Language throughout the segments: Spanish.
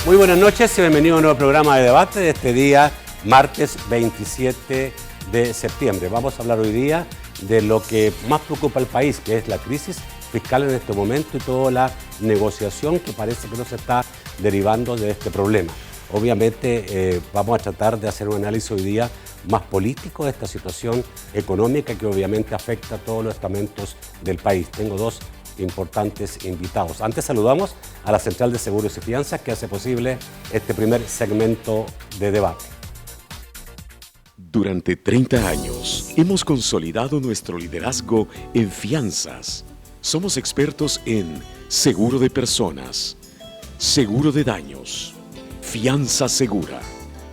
Muy buenas noches y bienvenido a un nuevo programa de debate de este día, martes 27 de septiembre. Vamos a hablar hoy día de lo que más preocupa al país, que es la crisis fiscal en este momento y toda la negociación que parece que no se está derivando de este problema. Obviamente vamos a tratar de hacer un análisis hoy día más político de esta situación económica que obviamente afecta a todos los estamentos del país. Tengo dos importantes invitados. Antes saludamos a la Central de Seguros y Fianzas que hace posible este primer segmento de debate. Durante 30 años hemos consolidado nuestro liderazgo en fianzas. Somos expertos en seguro de personas, seguro de daños, fianza segura.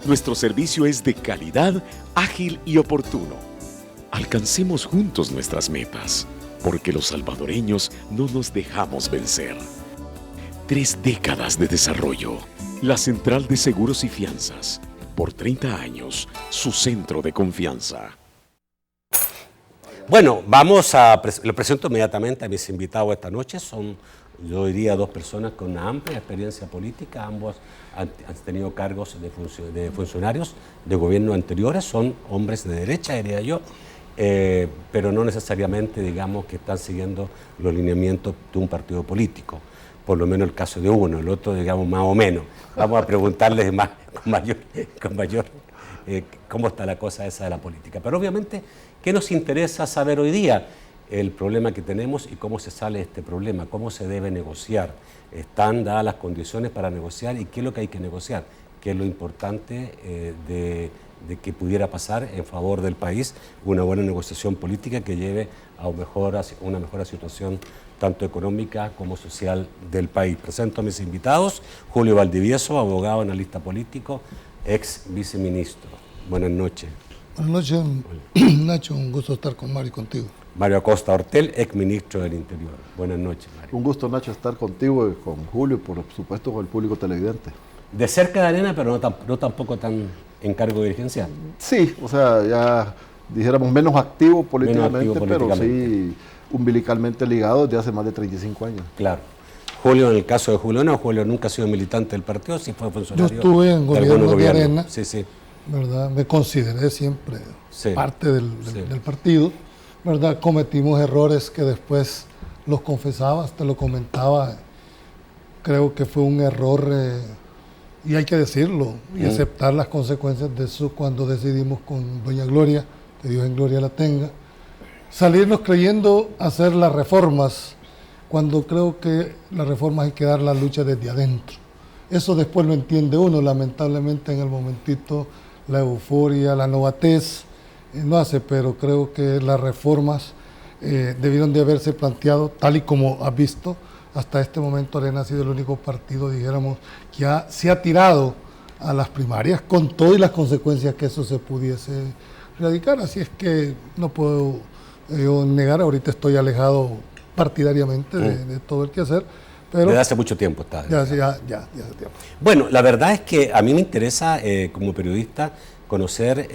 Nuestro servicio es de calidad, ágil y oportuno. Alcancemos juntos nuestras metas, porque los salvadoreños no nos dejamos vencer. 3 décadas de desarrollo. La Central de Seguros y Fianzas. Por 30 años, su centro de confianza. Bueno, le presento inmediatamente a mis invitados esta noche. Son, yo diría, dos personas con una amplia experiencia política. Ambos han tenido cargos de funcionarios de gobierno anteriores. Son hombres de derecha, diría yo. Pero no necesariamente, digamos, que están siguiendo los lineamientos de un partido político, por lo menos el caso de uno, el otro, digamos, más o menos. Vamos a preguntarles más, con mayor cómo está la cosa esa de la política. Pero obviamente, ¿qué nos interesa saber hoy día? El problema que tenemos y cómo se sale de este problema, cómo se debe negociar. ¿Están dadas las condiciones para negociar y qué es lo que hay que negociar? ¿Qué es lo importante de que pudiera pasar en favor del país, una buena negociación política que lleve a una mejor situación tanto económica como social del país? Presento a mis invitados: Julio Valdivieso, abogado, analista político, ex viceministro. Buenas noches. Buenas noches, Nacho, un gusto estar con Mario y contigo. Mario Acosta Ortel, ex ministro del Interior. Buenas noches, Mario. Un gusto, Nacho, estar contigo y con Julio y por supuesto con el público televidente. De cerca de arena, pero no tampoco tan en cargo dirigencial. Sí, o sea, ya dijéramos menos activo políticamente, pero sí umbilicalmente ligado desde hace más de 35 años. Claro. Julio, en el caso de Julio, no, Julio nunca ha sido militante del partido, sí fue funcionario. Yo estuve en gobierno de Arena, sí. ¿Verdad? Me consideré siempre parte del partido, ¿verdad? Cometimos errores que después los confesaba, te lo comentaba. Creo que fue un error y hay que decirlo y aceptar las consecuencias de eso cuando decidimos con doña Gloria, que Dios en gloria la tenga, salirnos creyendo hacer las reformas, cuando creo que las reformas hay que dar la lucha desde adentro. Eso después lo entiende uno, lamentablemente en el momentito la euforia, la novatez no hace, pero creo que las reformas debieron de haberse planteado tal y como has visto. Hasta este momento Arena ha sido el único partido, dijéramos, que se ha tirado a las primarias con todo y las consecuencias que eso se pudiese radicar. Así es que no puedo negar, ahorita estoy alejado partidariamente de todo el quehacer. Pero desde hace mucho tiempo está. Ya hace tiempo. Bueno, la verdad es que a mí me interesa, como periodista, conocer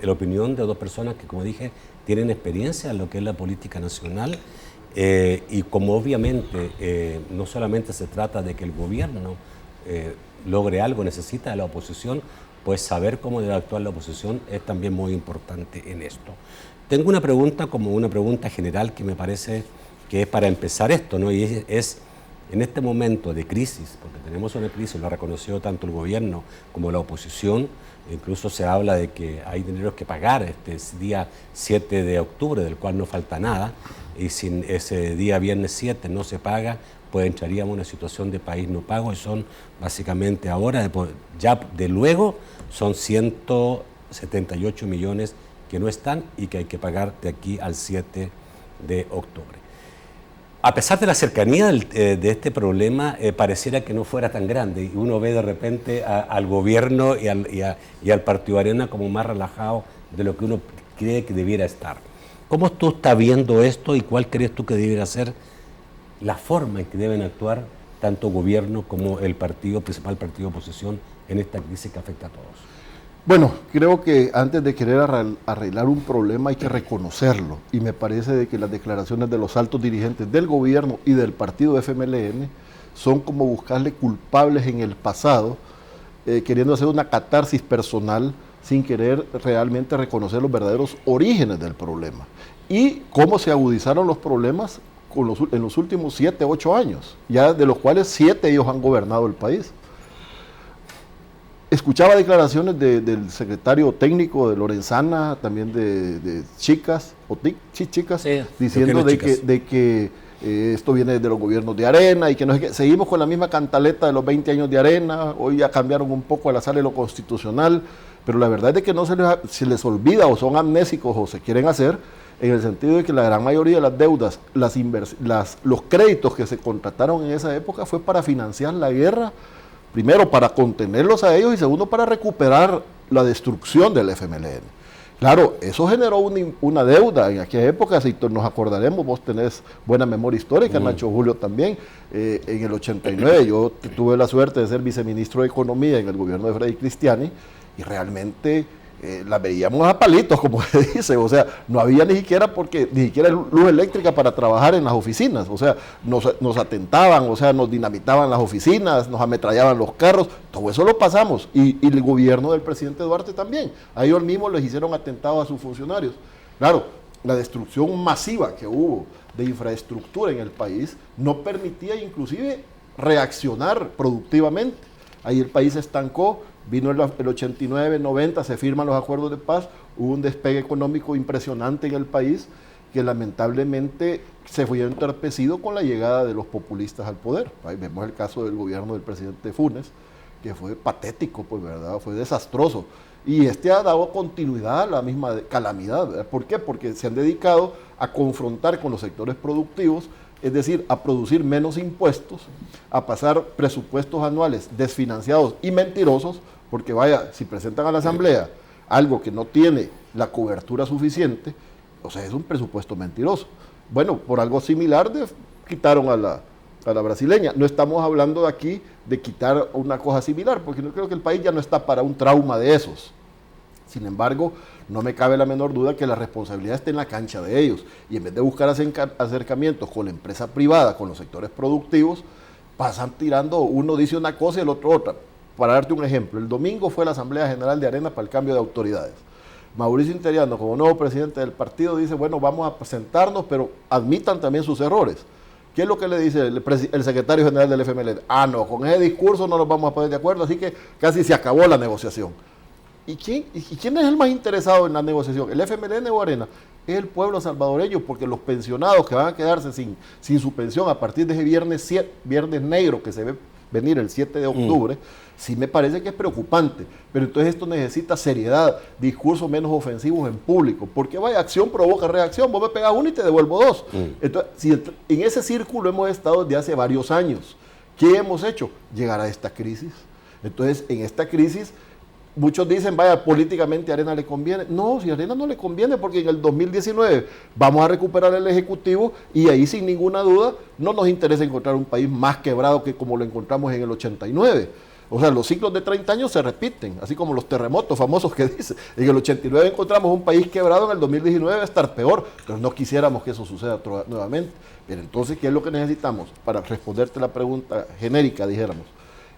la opinión de dos personas que, como dije, tienen experiencia en lo que es la política nacional. Y como obviamente no solamente se trata de que el gobierno logre algo, necesita de la oposición, pues saber cómo debe actuar la oposición es también muy importante en esto. Tengo una pregunta, como una pregunta general, que me parece que es para empezar esto, ¿no? Y es en este momento de crisis, porque tenemos una crisis, lo ha reconocido tanto el gobierno como la oposición. Incluso se habla de que hay dinero que pagar este día 7 de octubre, del cual no falta nada, y si ese día viernes 7 no se paga, pues entraríamos en una situación de país no pago, y son básicamente ahora, ya de luego, son 178 millones que no están y que hay que pagar de aquí al 7 de octubre. A pesar de la cercanía de este problema, pareciera que no fuera tan grande, y uno ve de repente al gobierno y al Partido Arena como más relajado de lo que uno cree que debiera estar. ¿Cómo tú estás viendo esto y cuál crees tú que debiera ser la forma en que deben actuar tanto gobierno como el principal partido de oposición en esta crisis que afecta a todos? Bueno, creo que antes de querer arreglar un problema hay que reconocerlo, y me parece de que las declaraciones de los altos dirigentes del gobierno y del partido FMLN son como buscarle culpables en el pasado, queriendo hacer una catarsis personal sin querer realmente reconocer los verdaderos orígenes del problema. Y cómo se agudizaron los problemas en los últimos 7, 8 años, ya de los cuales 7 ellos han gobernado el país. Escuchaba declaraciones del secretario técnico de Lorenzana, también de Chicas, sí, diciendo de que esto viene de los gobiernos de Arena y que no es que seguimos con la misma cantaleta de los 20 años de Arena. Hoy ya cambiaron un poco a la sala de lo constitucional, pero la verdad es de que no se les olvida o son amnésicos o se quieren hacer, en el sentido de que la gran mayoría de las deudas, los créditos que se contrataron en esa época fue para financiar la guerra, primero para contenerlos a ellos y segundo para recuperar la destrucción del FMLN. Claro, eso generó una deuda en aquella época, si nos acordaremos, vos tenés buena memoria histórica, Nacho Julio también, en el 89 yo tuve la suerte de ser viceministro de Economía en el gobierno de Freddy Cristiani y realmente la veíamos a palitos, como se dice, o sea, no había ni siquiera luz eléctrica para trabajar en las oficinas, o sea, nos atentaban, o sea, nos dinamitaban las oficinas, nos ametrallaban los carros, todo eso lo pasamos, y el gobierno del presidente Duarte también, a ellos mismos les hicieron atentados a sus funcionarios. Claro, la destrucción masiva que hubo de infraestructura en el país no permitía inclusive reaccionar productivamente, ahí el país se estancó. Vino el 89, 90, se firman los acuerdos de paz, hubo un despegue económico impresionante en el país que lamentablemente se fue entorpecido con la llegada de los populistas al poder. Ahí vemos el caso del gobierno del presidente Funes, que fue patético, pues, ¿verdad? Fue desastroso. Y ha dado continuidad a la misma calamidad, ¿verdad? ¿Por qué? Porque se han dedicado a confrontar con los sectores productivos, es decir, a producir menos impuestos, a pasar presupuestos anuales desfinanciados y mentirosos, porque vaya, si presentan a la Asamblea algo que no tiene la cobertura suficiente, o sea, es un presupuesto mentiroso. Bueno, por algo similar quitaron a la brasileña. No estamos hablando de aquí de quitar una cosa similar, porque no creo que el país ya no está para un trauma de esos. Sin embargo, no me cabe la menor duda que la responsabilidad está en la cancha de ellos. Y en vez de buscar acercamientos con la empresa privada, con los sectores productivos, pasan tirando, uno dice una cosa y el otro otra. Para darte un ejemplo, el domingo fue la Asamblea General de Arena para el cambio de autoridades. Mauricio Interiano, como nuevo presidente del partido, dice, bueno, vamos a sentarnos, pero admitan también sus errores. ¿Qué es lo que le dice el secretario general del FMLN? No, con ese discurso no nos vamos a poner de acuerdo, así que casi se acabó la negociación. ¿Y quién es el más interesado en la negociación? ¿El FMLN o Arena? Es el pueblo salvadoreño, porque los pensionados que van a quedarse sin su pensión a partir de ese viernes negro que se ve venir el 7 de octubre, sí me parece que es preocupante. Pero entonces esto necesita seriedad, discursos menos ofensivos en público, porque vaya, acción provoca reacción, vos me pegas uno y te devuelvo dos. Entonces, si en ese círculo hemos estado desde hace varios años, ¿qué hemos hecho? Llegar a esta crisis. Entonces, en esta crisis, muchos dicen, vaya, políticamente a Arena le conviene. No, si a Arena no le conviene, porque en el 2019 vamos a recuperar el Ejecutivo y ahí sin ninguna duda no nos interesa encontrar un país más quebrado que como lo encontramos en el 89. O sea, los ciclos de 30 años se repiten, así como los terremotos famosos que dice. En el 89 encontramos un país quebrado, en el 2019 va a estar peor, pero no quisiéramos que eso suceda nuevamente. Pero entonces, ¿qué es lo que necesitamos? Para responderte la pregunta genérica, dijéramos,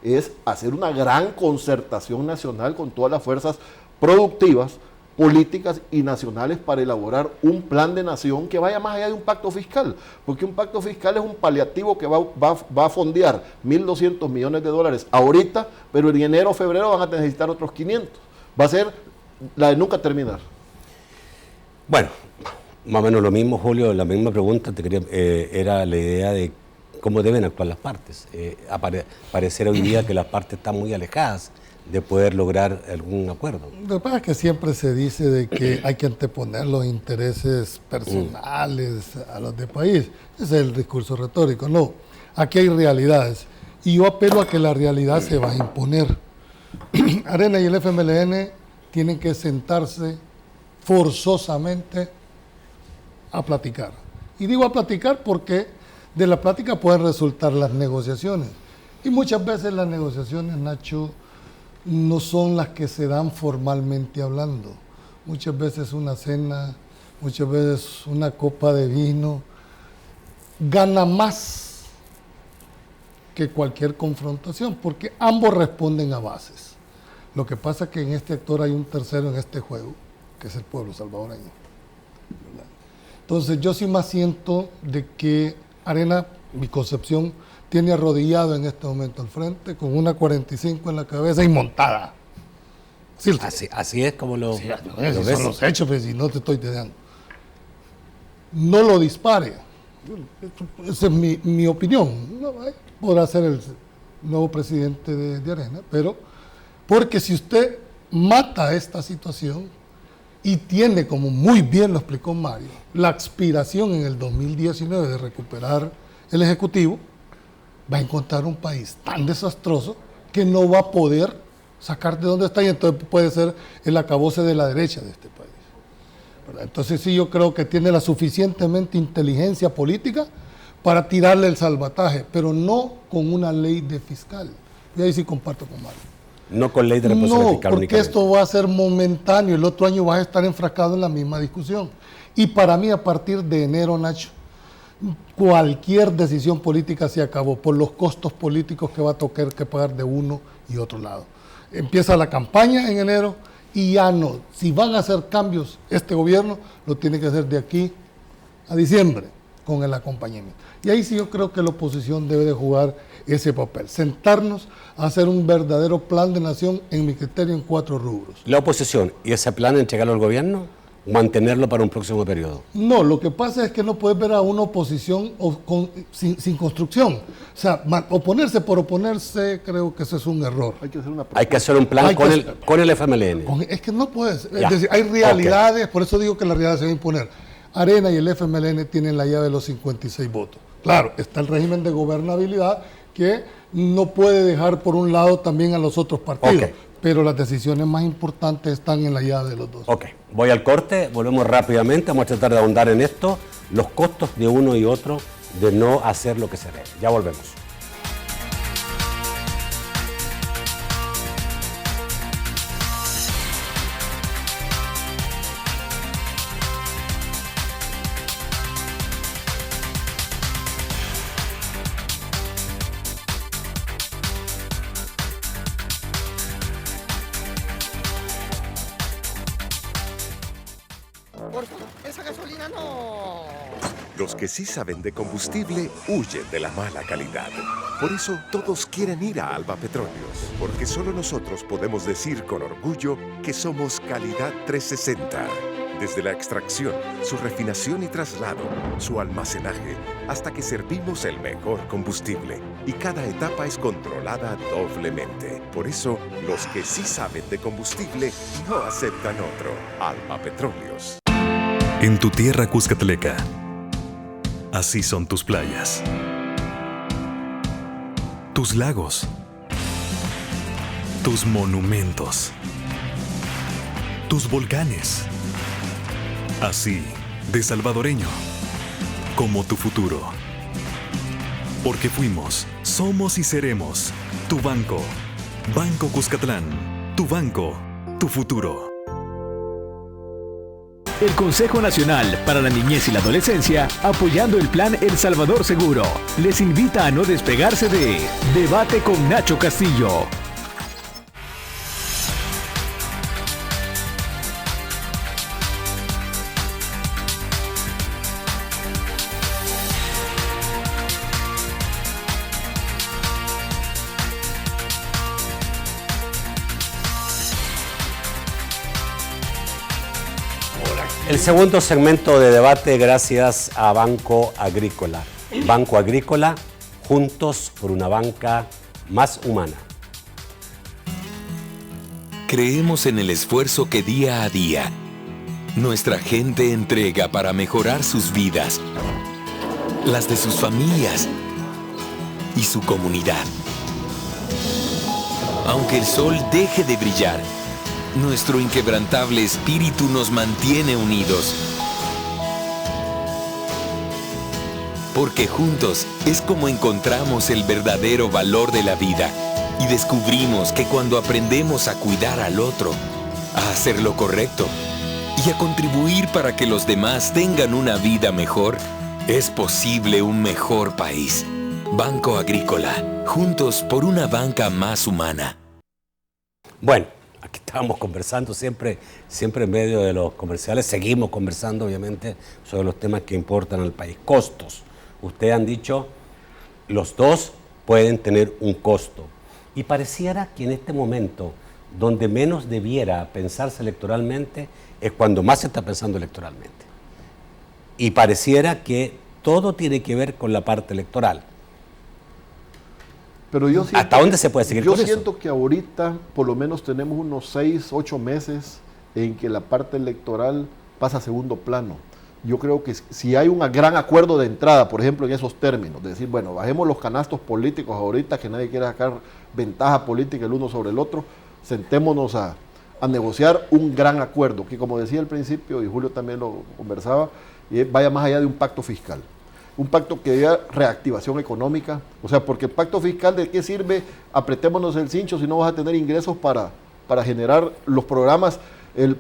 es hacer una gran concertación nacional con todas las fuerzas productivas, políticas y nacionales para elaborar un plan de nación que vaya más allá de un pacto fiscal, porque un pacto fiscal es un paliativo que va a fondear 1.200 millones de dólares ahorita, pero en enero o febrero van a necesitar otros 500. Va a ser la de nunca terminar. Bueno, más o menos lo mismo, Julio, la misma pregunta era la idea de cómo deben actuar las partes. Pareciera hoy día que las partes están muy alejadas de poder lograr algún acuerdo. Lo que pasa es que siempre se dice de que hay que anteponer los intereses personales a los del país. Ese es el discurso retórico. No, aquí hay realidades. Y yo apelo a que la realidad se va a imponer. Arena y el FMLN tienen que sentarse forzosamente a platicar. Y digo a platicar porque de la plática pueden resultar las negociaciones. Y muchas veces las negociaciones, Nacho, no son las que se dan formalmente hablando. Muchas veces una cena, muchas veces una copa de vino, gana más que cualquier confrontación, porque ambos responden a bases. Lo que pasa es que en este actor hay un tercero en este juego, que es el pueblo salvadoreño. ¿Verdad? Entonces yo sí más siento de que Arena, mi concepción, tiene arrodillado en este momento al frente, con una 45 en la cabeza y montada. ¿Sí? Así es como lo ves. Son los hechos, pues, y no te estoy diciendo. No lo dispare. Esa es mi opinión. Podrá ser el nuevo presidente de Arena, pero porque si usted mata esta situación y tiene, como muy bien lo explicó Mario, la aspiración en el 2019 de recuperar el Ejecutivo, va a encontrar un país tan desastroso que no va a poder sacar de donde está, y entonces puede ser el acabose de la derecha de este país. ¿Verdad? Entonces sí, yo creo que tiene la suficientemente inteligencia política para tirarle el salvataje, pero no con una ley de fiscal. Y ahí sí comparto con Mario. No con ley de responsabilidad fiscal. No, porque esto va a ser momentáneo, el otro año vas a estar enfrascado en la misma discusión. Y para mí, a partir de enero, Nacho, cualquier decisión política se acabó por los costos políticos que va a tocar que pagar de uno y otro lado. Empieza la campaña en enero y ya no. Si van a hacer cambios, este gobierno lo tiene que hacer de aquí a diciembre con el acompañamiento. Y ahí sí yo creo que la oposición debe de jugar ese papel. Sentarnos a hacer un verdadero plan de nación, en mi criterio, en 4 rubros. ¿La oposición y ese plan entregarlo al gobierno? ¿Mantenerlo para un próximo periodo? No, lo que pasa es que no puedes ver a una oposición sin construcción. O sea, oponerse por oponerse, creo que eso es un error. Hay que hacer un plan con el FMLN. Es que no puedes. Es decir, hay realidades, por eso digo que la realidad se va a imponer. Arena y el FMLN tienen la llave de los 56 votos. Claro, está el régimen de gobernabilidad que no puede dejar por un lado también a los otros partidos. Pero las decisiones más importantes están en la llave de los dos. Ok, voy al corte, volvemos rápidamente, vamos a tratar de ahondar en esto, los costos de uno y otro de no hacer lo que se debe. Ya volvemos. Los que sí saben de combustible huyen de la mala calidad. Por eso todos quieren ir a Alba Petróleos, porque solo nosotros podemos decir con orgullo que somos calidad 360. Desde la extracción, su refinación y traslado, su almacenaje, hasta que servimos el mejor combustible. Y cada etapa es controlada doblemente. Por eso, los que sí saben de combustible no aceptan otro. Alba Petróleos. En tu tierra cuscatleca, así son tus playas, tus lagos, tus monumentos, tus volcanes. Así de salvadoreño como tu futuro. Porque fuimos, somos y seremos tu banco. Banco Cuscatlán, tu banco, tu futuro. El Consejo Nacional para la Niñez y la Adolescencia, apoyando el Plan El Salvador Seguro, les invita a no despegarse de Debate con Nacho Castillo. El segundo segmento de debate gracias a Banco Agrícola. Banco Agrícola, juntos por una banca más humana. Creemos en el esfuerzo que día a día nuestra gente entrega para mejorar sus vidas, las de sus familias y su comunidad. Aunque el sol deje de brillar, nuestro inquebrantable espíritu nos mantiene unidos. Porque juntos es como encontramos el verdadero valor de la vida y descubrimos que cuando aprendemos a cuidar al otro, a hacer lo correcto y a contribuir para que los demás tengan una vida mejor, es posible un mejor país. Banco Agrícola, juntos por una banca más humana. Bueno, aquí estábamos conversando siempre en medio de los comerciales, seguimos conversando obviamente sobre los temas que importan al país. Costos. Ustedes han dicho, los dos pueden tener un costo. Y pareciera que en este momento, donde menos debiera pensarse electoralmente, es cuando más se está pensando electoralmente. Y pareciera que todo tiene que ver con la parte electoral. Pero yo siento, ¿hasta dónde se puede seguir con eso? Yo siento que ahorita por lo menos tenemos unos 6, 8 meses en que la parte electoral pasa a segundo plano. Yo creo que si hay un gran acuerdo de entrada, por ejemplo, en esos términos, de decir, bueno, bajemos los canastos políticos ahorita, que nadie quiere sacar ventaja política el uno sobre el otro, sentémonos a negociar un gran acuerdo, que como decía al principio, y Julio también lo conversaba, vaya más allá de un pacto fiscal. Un pacto que dé reactivación económica, o sea, porque el pacto fiscal, ¿de qué sirve? Apretémonos el cincho si no vas a tener ingresos para generar los programas, el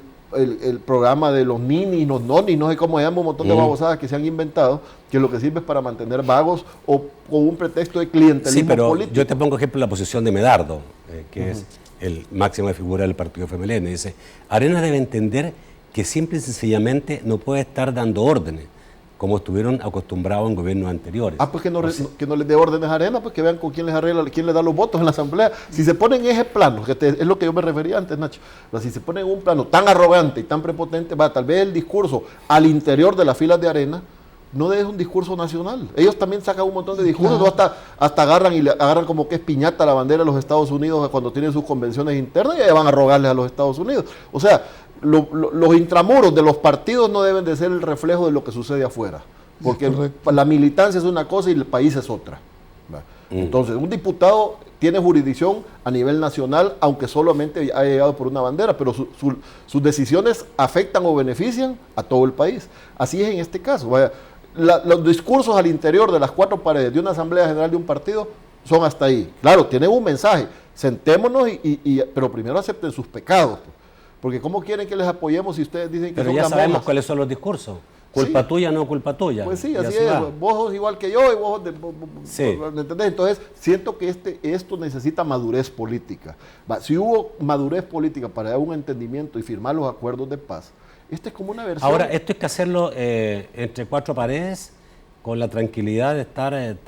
programa de los ninis, los nonis, no sé cómo se llama, un montón de babosadas que se han inventado, que lo que sirve es para mantener vagos o con un pretexto de clientelismo. Sí, pero político. yo te pongo ejemplo la posición de Medardo, que es el máximo de figura del partido FMLN. Dice, Arenas debe entender que simple y sencillamente no puede estar dando órdenes, como estuvieron acostumbrados en gobiernos anteriores. Pues que no les dé órdenes a Arena, pues que vean con quién les arregla, quién les da los votos en la asamblea. Si se ponen en ese plano, es lo que yo me refería antes, Nacho, pero si se ponen en un plano tan arrogante y tan prepotente, tal vez el discurso al interior de las filas de Arena no es un discurso nacional. Ellos también sacan un montón de discursos, ¿no? hasta agarran y le agarran como que es piñata la bandera de los Estados Unidos cuando tienen sus convenciones internas y ya van a rogarles a los Estados Unidos. O sea, los intramuros de los partidos no deben de ser el reflejo de lo que sucede afuera, porque la militancia es una cosa y el país es otra. Entonces, un diputado tiene jurisdicción a nivel nacional, aunque solamente haya llegado por una bandera, pero sus decisiones afectan o benefician a todo el país. Así es en este caso. Los discursos al interior de las cuatro paredes de una asamblea general de un partido son hasta ahí. Claro, tienen un mensaje, sentémonos, pero primero acepten sus pecados. Porque ¿cómo quieren que les apoyemos si ustedes dicen que pero son ya gamonas? sabemos cuáles son los discursos. Culpa tuya, no culpa tuya. Pues sí, así es. Vos sos igual que yo y vos ¿me entendés? Entonces, siento que esto necesita madurez política. Si hubo madurez política para dar un entendimiento y firmar los acuerdos de paz, es como una versión... Ahora, esto hay que hacerlo entre cuatro paredes, con la tranquilidad de estar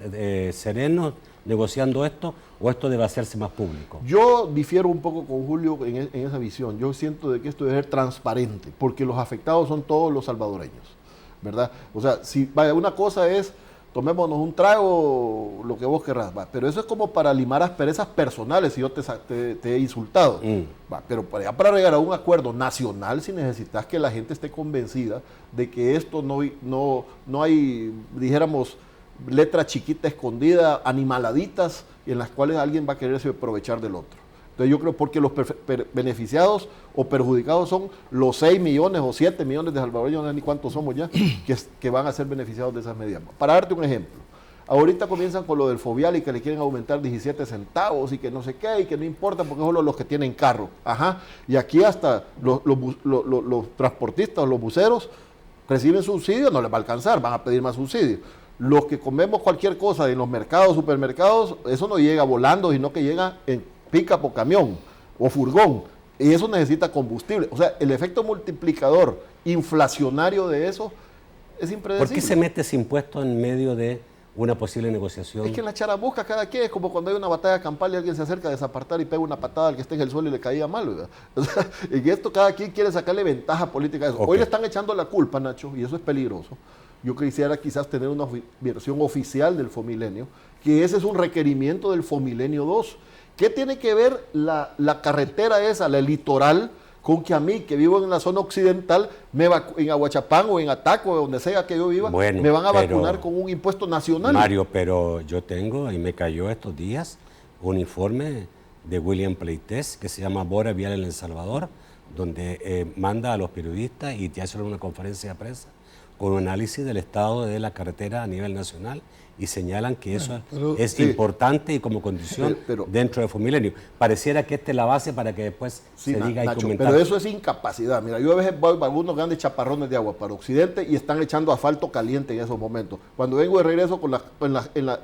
serenos, negociando esto, o esto debe hacerse más público. Yo difiero un poco con Julio en esa visión. Yo siento de que esto debe ser transparente, porque los afectados son todos los salvadoreños, ¿verdad? O sea, una cosa es, tomémonos un trago, lo que vos querrás, pero eso es como para limar asperezas personales si yo te he insultado. Pero para llegar a un acuerdo nacional, si necesitas que la gente esté convencida de que esto no hay, dijéramos, letra chiquita escondida, animaladitas, en las cuales alguien va a quererse aprovechar del otro. Entonces yo creo porque los beneficiados o perjudicados son los 6 millones o 7 millones de salvadoreños, no sé ni cuántos somos ya, que van a ser beneficiados de esas medidas. Para darte un ejemplo, ahorita comienzan con lo del fovial y que le quieren aumentar 17 centavos y que no sé qué, y que no importa porque son los que tienen carro. Y aquí hasta los transportistas, los buceros, reciben subsidios, no les va a alcanzar, van a pedir más subsidios. Los que comemos cualquier cosa en los mercados, supermercados, eso no llega volando, sino que llega en pick-up o camión o furgón, y eso necesita combustible. O sea, el efecto multiplicador inflacionario de eso es impredecible. ¿Por qué se mete ese impuesto en medio de una posible negociación? Es que en la charamusca cada quien es como cuando hay una batalla campal y alguien se acerca a desapartar y pega una patada al que esté en el suelo y le caía mal, ¿verdad? O sea, en esto cada quien quiere sacarle ventaja política a eso. Hoy le están echando la culpa, Nacho, y eso es peligroso. Yo quisiera quizás tener una versión oficial del Fomilenio, que ese es un requerimiento del Fomilenio 2. ¿Qué tiene que ver la carretera esa, la litoral, con que a mí, que vivo en la zona occidental, en Aguachapán o en Ataco, o donde sea que yo viva, me van a vacunar con un impuesto nacional? Mario, pero yo tengo, y me cayó estos días, un informe de William Pleites, que se llama Bora Vial en El Salvador, donde manda a los periodistas y te hace una conferencia de prensa con un análisis del estado de la carretera a nivel nacional y señalan que eso es sí, importante y como condición dentro de Fomilenio. Pareciera que esta es la base para que después se diga Nacho, y comentar. pero eso es incapacidad. Mira, yo a veces voy a algunos grandes chaparrones de agua para Occidente y están echando asfalto caliente en esos momentos. Cuando vengo de regreso en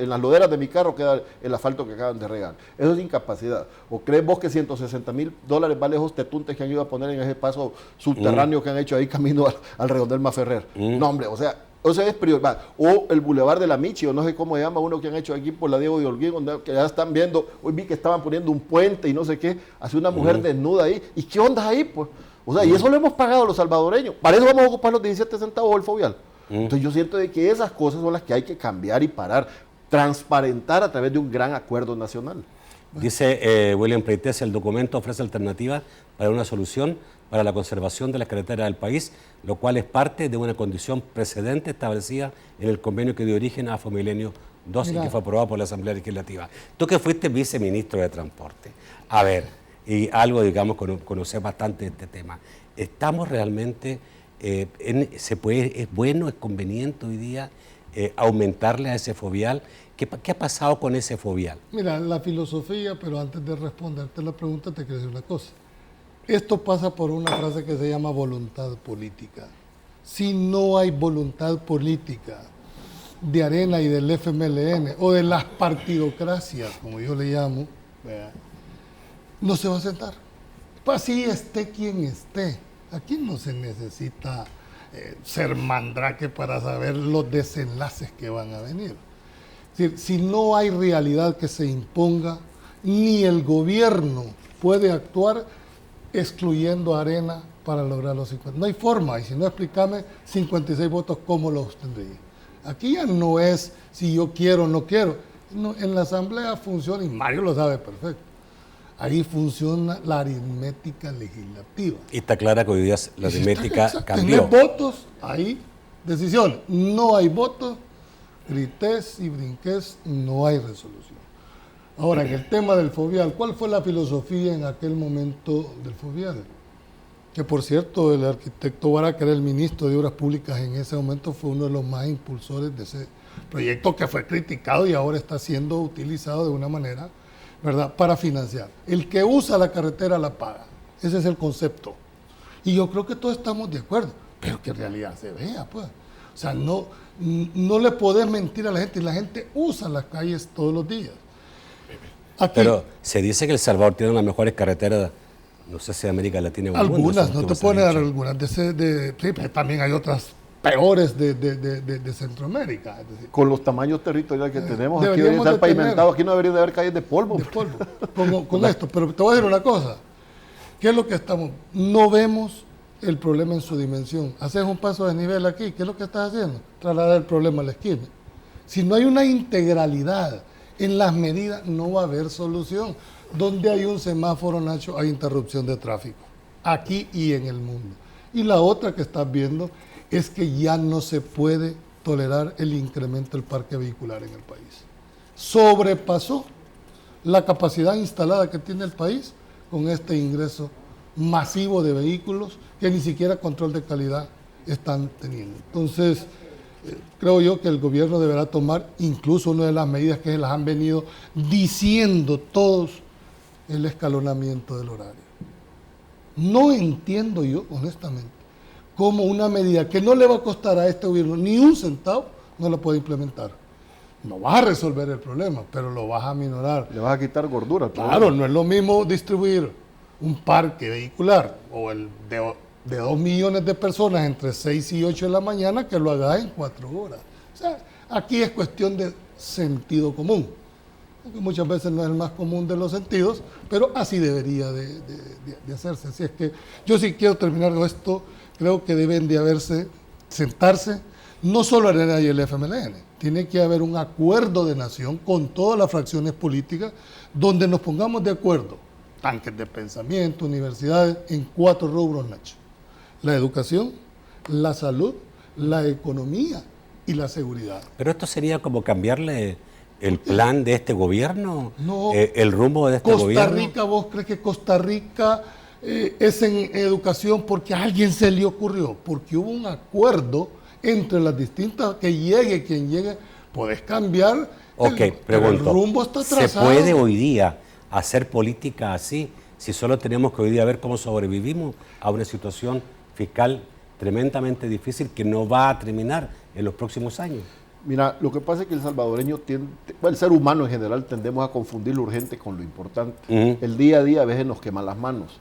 las loderas de mi carro queda el asfalto que acaban de regar. Eso es incapacidad. ¿O crees vos que $160,000 vale esos tetuntes que han ido a poner en ese paso subterráneo que han hecho ahí camino al redondel Maferrer? No, hombre, o sea es prioridad. O el Boulevard de la Michi, o no sé cómo se llama, uno que han hecho aquí por la Diego de Holguín, que ya están viendo, hoy vi que estaban poniendo un puente y no sé qué, hace una mujer desnuda ahí. ¿Y qué onda ahí, pues? O sea, y eso lo hemos pagado los salvadoreños. Para eso vamos a ocupar los 17 centavos del fovial. Entonces yo siento de que esas cosas son las que hay que cambiar y parar, transparentar a través de un gran acuerdo nacional. Dice William Preites, el documento ofrece alternativas para una solución para la conservación de las carreteras del país, lo cual es parte de una condición precedente establecida en el convenio que dio origen a Fomilenio 2 y que fue aprobado por la Asamblea Legislativa. Tú que fuiste viceministro de Transporte, a ver, y algo, digamos, conocer bastante de este tema, ¿estamos realmente, es bueno, es conveniente hoy día aumentarle a ese fovial? ¿Qué ha pasado con ese fovial? Mira, la filosofía, pero antes de responderte la pregunta te quiero decir una cosa. Esto pasa por una frase que se llama voluntad política. Si no hay voluntad política de Arena y del FMLN o de las partidocracias, como yo le llamo, no se va a sentar. Pues así esté quien esté. Aquí no se necesita ser mandrake para saber los desenlaces que van a venir. Es decir, si no hay realidad que se imponga, ni el gobierno puede actuar excluyendo a Arena para lograr los 50. No hay forma, y si no, explícame 56 votos, ¿cómo los obtendría? Aquí ya no es si yo quiero o no quiero. No, en la Asamblea funciona, y Mario lo sabe perfecto, ahí funciona la aritmética legislativa. Y está clara que hoy día la aritmética cambió. Tener votos, ahí, decisiones. No hay votos, grités y brinqués, no hay resolución. Ahora, en el tema del fovial, ¿cuál fue la filosofía en aquel momento del fovial? Que, por cierto, el arquitecto Vara, que era el ministro de Obras Públicas en ese momento, fue uno de los más impulsores de ese proyecto que fue criticado y ahora está siendo utilizado de una manera, ¿verdad?, para financiar. El que usa la carretera la paga. Ese es el concepto. Y yo creo que todos estamos de acuerdo, pero que en realidad se vea, pues. O sea, no le podés mentir a la gente, y la gente usa las calles todos los días. Aquí, pero se dice que El Salvador tiene las mejores carreteras, no sé si América Latina o algunas, no te pueden dar algunas, sí, pero también hay otras peores de Centroamérica. Es decir, con los tamaños territoriales que tenemos, aquí debería estar pavimentado, aquí no debería de haber calles de polvo. De polvo, con esto, pero te voy a decir una cosa, ¿qué es lo que estamos? No vemos el problema en su dimensión. Haces un paso de nivel aquí, ¿qué es lo que estás haciendo? Trasladar el problema a la esquina. Si no hay una integralidad en las medidas, no va a haber solución. Donde hay un semáforo, Nacho, hay interrupción de tráfico, aquí y en el mundo. Y la otra que estás viendo es que ya no se puede tolerar el incremento del parque vehicular en el país. Sobrepasó la capacidad instalada que tiene el país con este ingreso masivo de vehículos que ni siquiera control de calidad están teniendo. Entonces, creo yo que el gobierno deberá tomar incluso una de las medidas que las han venido diciendo todos, el escalonamiento del horario. No entiendo yo, honestamente, cómo una medida que no le va a costar a este gobierno ni un centavo, no la puede implementar. No vas a resolver el problema, pero lo vas a minorar. Le vas a quitar gordura. Claro, no es lo mismo distribuir un parque vehicular o el de 2 millones de personas entre 6 y 8 de la mañana que lo hagas en 4 horas. O sea, aquí es cuestión de sentido común, que muchas veces no es el más común de los sentidos, pero así debería de hacerse. Así es que yo sí quiero terminar con esto, creo que deben de sentarse, no solo Arena y el FMLN, tiene que haber un acuerdo de nación con todas las fracciones políticas, donde nos pongamos de acuerdo, tanques de pensamiento, universidades, en 4 rubros, Nacho. La educación, la salud, la economía y la seguridad. Pero esto sería como cambiarle el plan de este gobierno, no, el rumbo de este gobierno. Costa Rica, ¿vos crees que Costa Rica es en educación porque a alguien se le ocurrió? Porque hubo un acuerdo entre las distintas, que llegue quien llegue, podés cambiar. Pregunto, el rumbo está trazado. ¿Se puede hoy día hacer política así si solo tenemos que hoy día ver cómo sobrevivimos a una situación fiscal tremendamente difícil que no va a terminar en los próximos años? Mira, lo que pasa es que el salvadoreño el ser humano en general tendemos a confundir lo urgente con lo importante. El día a día a veces nos queman las manos.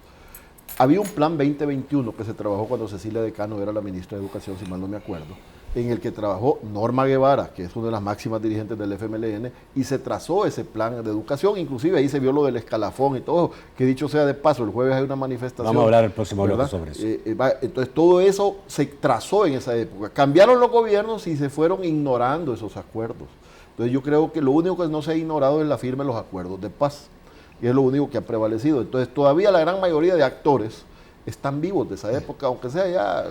Había un plan 2021 que se trabajó cuando Cecilia Decano era la ministra de Educación, si mal no me acuerdo, en el que trabajó Norma Guevara, que es una de las máximas dirigentes del FMLN, y se trazó ese plan de educación, inclusive ahí se vio lo del escalafón y todo, que dicho sea de paso, el jueves hay una manifestación. Vamos a hablar el próximo bloque sobre eso. Entonces todo eso se trazó en esa época. Cambiaron los gobiernos y se fueron ignorando esos acuerdos. Entonces yo creo que lo único que no se ha ignorado es la firma de los acuerdos de paz, y es lo único que ha prevalecido. Entonces todavía la gran mayoría de actores están vivos de esa época, aunque sea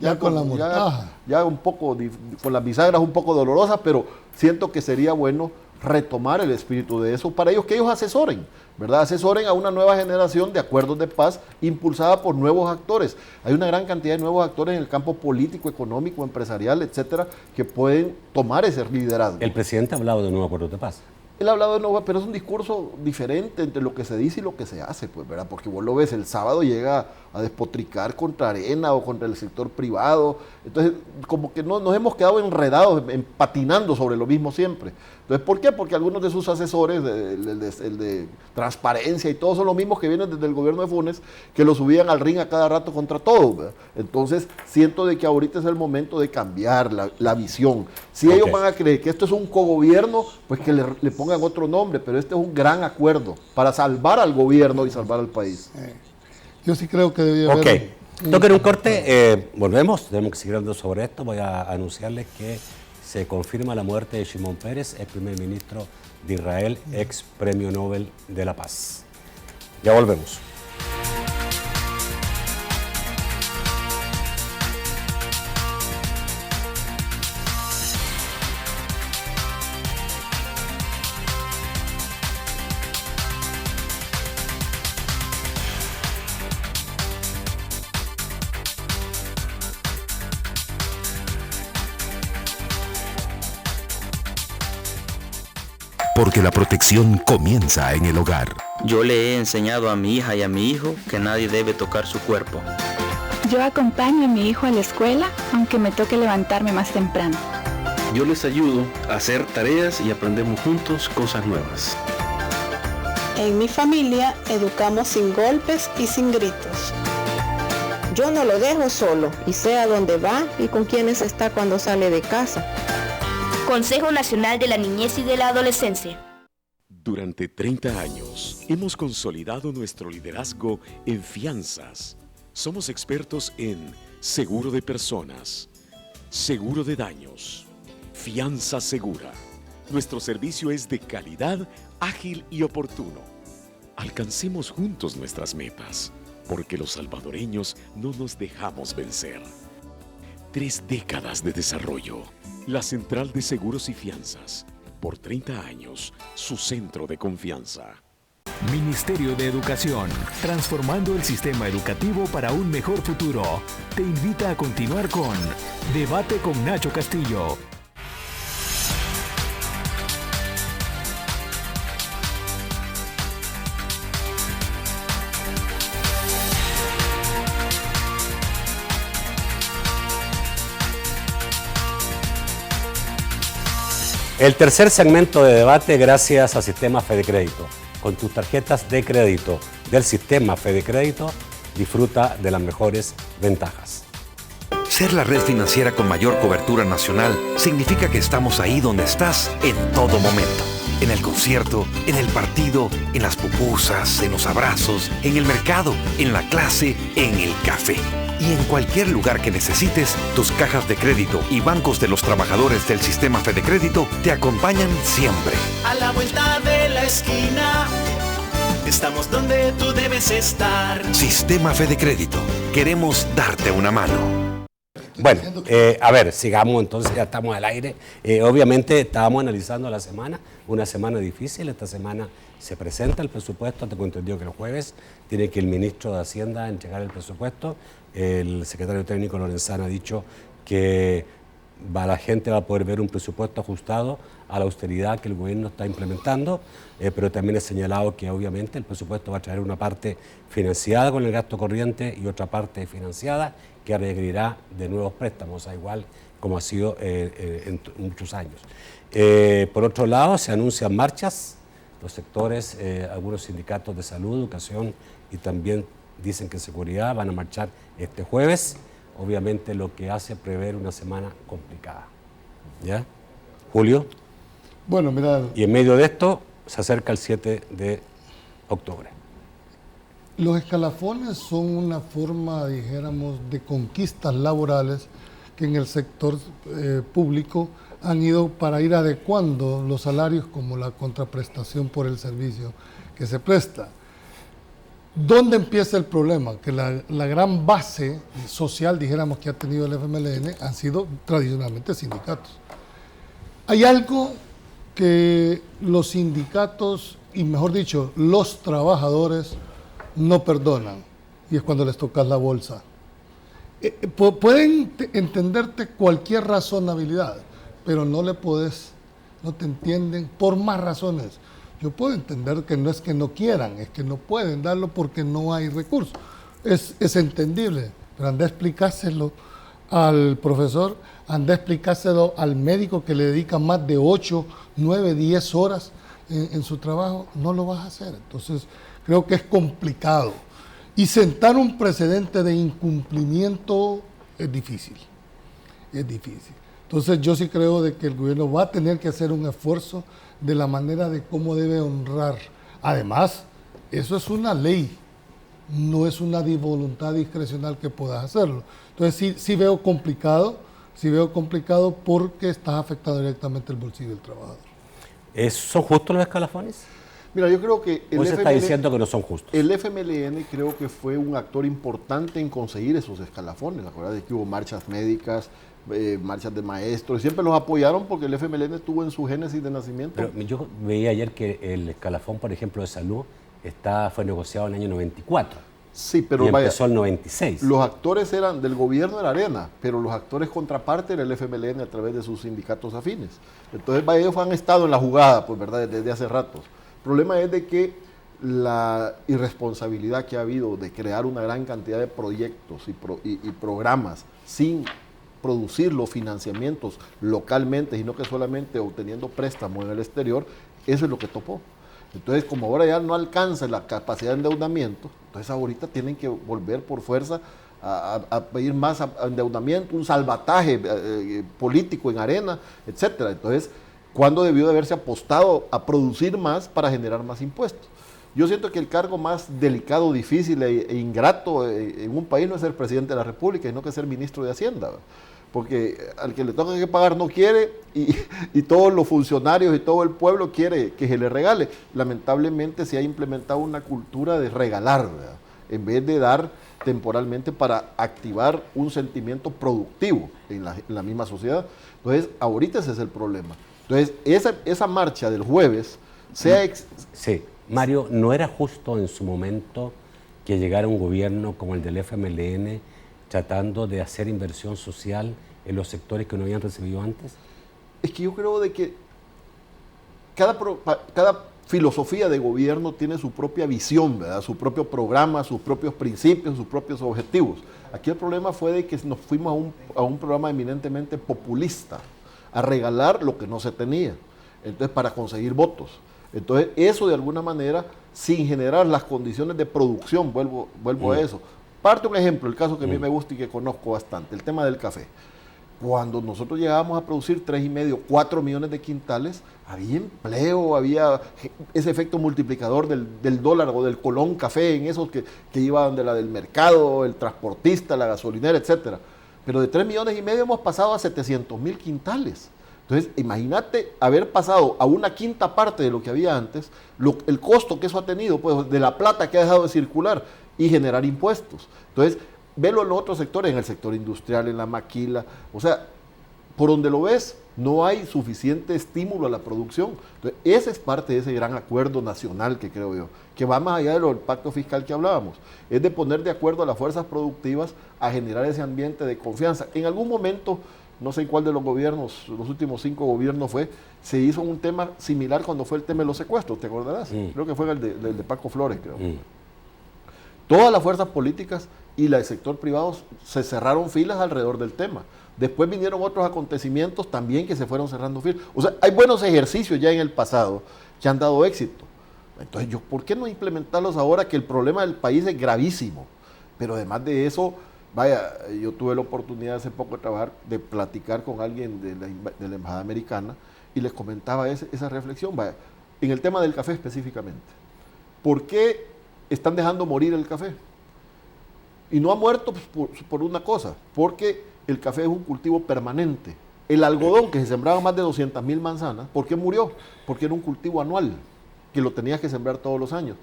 ya con la mortaja. Ya un poco, con las bisagras un poco dolorosas, pero siento que sería bueno retomar el espíritu de eso para ellos, que ellos asesoren, ¿verdad? Asesoren a una nueva generación de acuerdos de paz impulsada por nuevos actores. Hay una gran cantidad de nuevos actores en el campo político, económico, empresarial, etcétera, que pueden tomar ese liderazgo. El presidente ha hablado de nuevos acuerdos de paz. Él ha hablado de nuevo, pero es un discurso diferente entre lo que se dice y lo que se hace, pues, ¿verdad? Porque vos lo ves, el sábado llega a despotricar contra Arena o contra el sector privado. Entonces, como que nos hemos quedado enredados, patinando sobre lo mismo siempre. Entonces, ¿por qué? Porque algunos de sus asesores, el de transparencia y todos son los mismos que vienen desde el gobierno de Funes, que lo subían al ring a cada rato contra todos, ¿verdad? Entonces, siento de que ahorita es el momento de cambiar la visión. Si ellos van a creer que esto es un cogobierno, pues que le pongan otro nombre, pero este es un gran acuerdo para salvar al gobierno y salvar al país. Yo sí creo que debía haber... Toquen un corte, volvemos, tenemos que seguir hablando sobre esto. Voy a anunciarles que se confirma la muerte de Shimon Peres, el primer ministro de Israel, ex Premio Nobel de la Paz. Ya volvemos. Porque la protección comienza en el hogar. Yo le he enseñado a mi hija y a mi hijo que nadie debe tocar su cuerpo. Yo acompaño a mi hijo a la escuela, aunque me toque levantarme más temprano. Yo les ayudo a hacer tareas y aprendemos juntos cosas nuevas. En mi familia educamos sin golpes y sin gritos. Yo no lo dejo solo y sé a dónde va y con quiénes está cuando sale de casa. Consejo Nacional de la Niñez y de la Adolescencia. Durante 30 años hemos consolidado nuestro liderazgo en fianzas. Somos expertos en seguro de personas, seguro de daños, fianza segura. Nuestro servicio es de calidad, ágil y oportuno. Alcancemos juntos nuestras metas, porque los salvadoreños no nos dejamos vencer. 3 décadas de desarrollo. La Central de Seguros y Fianzas. Por 30 años, su centro de confianza. Ministerio de Educación, transformando el sistema educativo para un mejor futuro. Te invita a continuar con Debate con Nacho Castillo. El tercer segmento de debate gracias al sistema FedeCrédito. Con tus tarjetas de crédito del sistema FedeCrédito, disfruta de las mejores ventajas. Ser la red financiera con mayor cobertura nacional significa que estamos ahí donde estás en todo momento. En el concierto, en el partido, en las pupusas, en los abrazos, en el mercado, en la clase, en el café. Y en cualquier lugar que necesites, tus cajas de crédito y bancos de los trabajadores del sistema FedeCrédito te acompañan siempre. A la vuelta de la esquina, estamos donde tú debes estar. Sistema FedeCrédito. Queremos darte una mano. Bueno, a ver, sigamos entonces, ya estamos al aire. Obviamente estábamos analizando la semana, una semana difícil. Esta semana se presenta el presupuesto, tengo entendido que el jueves tiene que el ministro de Hacienda entregar el presupuesto. El secretario técnico Lorenzana ha dicho que la gente va a poder ver un presupuesto ajustado a la austeridad que el gobierno está implementando, pero también he señalado que obviamente el presupuesto va a traer una parte financiada con el gasto corriente y otra parte financiada que requerirá de nuevos préstamos, igual como ha sido en muchos años. Por otro lado, se anuncian marchas, los sectores, algunos sindicatos de salud, educación y también dicen que seguridad van a marchar este jueves, obviamente lo que hace prever una semana complicada. ¿Ya? Julio. Bueno, mira. Y en medio de esto se acerca el 7 de octubre. Los escalafones son una forma, dijéramos, de conquistas laborales que en el sector público han ido para ir adecuando los salarios como la contraprestación por el servicio que se presta. ¿Dónde empieza el problema? Que la gran base social, dijéramos, que ha tenido el FMLN han sido tradicionalmente sindicatos. Hay algo que los sindicatos, y mejor dicho, los trabajadores no perdonan, y es cuando les tocas la bolsa. Pueden entenderte cualquier razonabilidad, pero no te entienden por más razones. Yo puedo entender que no es que no quieran, es que no pueden darlo porque no hay recursos. Es entendible, pero anda a explicárselo al profesor, anda a explicárselo al médico que le dedica más de 8, 9, 10 horas en su trabajo, no lo vas a hacer. Entonces, creo que es complicado. Y sentar un precedente de incumplimiento es difícil. Es difícil. Entonces, yo sí creo de que el gobierno va a tener que hacer un esfuerzo de la manera de cómo debe honrar. Además, eso es una ley, no es una voluntad discrecional que puedas hacerlo. Entonces, sí veo complicado porque estás afectando directamente el bolsillo del trabajador. ¿Son justos los escalafones? Mira, yo creo que el FMLN está diciendo que no son justos. El FMLN creo que fue un actor importante en conseguir esos escalafones. Acuérdate que hubo marchas médicas, marchas de maestros, siempre los apoyaron porque el FMLN estuvo en su génesis de nacimiento. Pero yo veía ayer que el escalafón, por ejemplo, de salud, fue negociado en el año 94. Sí, pero y empezó el 96. Los actores eran del gobierno de la Arena, pero los actores contraparte era el FMLN a través de sus sindicatos afines. Entonces, ellos han estado en la jugada, pues, ¿verdad?, desde hace rato. El problema es de que la irresponsabilidad que ha habido de crear una gran cantidad de proyectos y programas sin producir los financiamientos localmente, sino que solamente obteniendo préstamos en el exterior, eso es lo que topó. Entonces, como ahora ya no alcanza la capacidad de endeudamiento, entonces ahorita tienen que volver por fuerza a pedir más endeudamiento, un salvataje político en Arena, etcétera. Entonces, ¿cuándo debió de haberse apostado a producir más para generar más impuestos? Yo siento que el cargo más delicado, difícil e ingrato en un país no es ser presidente de la República, sino que ser ministro de Hacienda, ¿verdad? Porque al que le toca que pagar no quiere y todos los funcionarios y todo el pueblo quiere que se le regale. Lamentablemente se ha implementado una cultura de regalar, ¿verdad?, en vez de dar temporalmente para activar un sentimiento productivo en la misma sociedad. Entonces, ahorita ese es el problema. Entonces, esa marcha del jueves Sí, Mario, ¿no era justo en su momento que llegara un gobierno como el del FMLN tratando de hacer inversión social en los sectores que no habían recibido antes? Es que yo creo de que cada filosofía de gobierno tiene su propia visión, ¿verdad?, su propio programa, sus propios principios, sus propios objetivos. Aquí el problema fue de que nos fuimos a un programa eminentemente populista, a regalar lo que no se tenía, entonces para conseguir votos. Entonces eso de alguna manera, sin generar las condiciones de producción, vuelvo a eso. Parte un ejemplo, el caso que a mí me gusta y que conozco bastante, el tema del café. Cuando nosotros llegábamos a producir 3,5, 4 millones de quintales, había empleo, había ese efecto multiplicador del dólar o del colón café en esos que iban del mercado, el transportista, la gasolinera, etcétera. Pero de 3,5 millones hemos pasado a 700,000 quintales. Entonces, imagínate haber pasado a una quinta parte de lo que había antes, el costo que eso ha tenido, pues, de la plata que ha dejado de circular y generar impuestos. Entonces, velo en los otros sectores, en el sector industrial, en la maquila, o sea, por donde lo ves, no hay suficiente estímulo a la producción. Entonces, esa es parte de ese gran acuerdo nacional que creo yo, que va más allá del pacto fiscal que hablábamos, es de poner de acuerdo a las fuerzas productivas a generar ese ambiente de confianza. En algún momento no sé en cuál de los gobiernos, los últimos 5 gobiernos se hizo un tema similar cuando fue el tema de los secuestros, ¿te acordarás? Creo que fue el de Paco Flores, creo. Todas las fuerzas políticas y el sector privado se cerraron filas alrededor del tema. Después vinieron otros acontecimientos también que se fueron cerrando filas. O sea, hay buenos ejercicios ya en el pasado que han dado éxito. Entonces, ¿por qué no implementarlos ahora que el problema del país es gravísimo? Pero además de eso, vaya, yo tuve la oportunidad hace poco de platicar con alguien de la Embajada Americana y les comentaba esa reflexión, vaya, en el tema del café específicamente. ¿Por qué están dejando morir el café? Y no ha muerto por una cosa, porque el café es un cultivo permanente. El algodón, que se sembraba más de 200,000 manzanas, ¿por qué murió? Porque era un cultivo anual, que lo tenías que sembrar todos los años.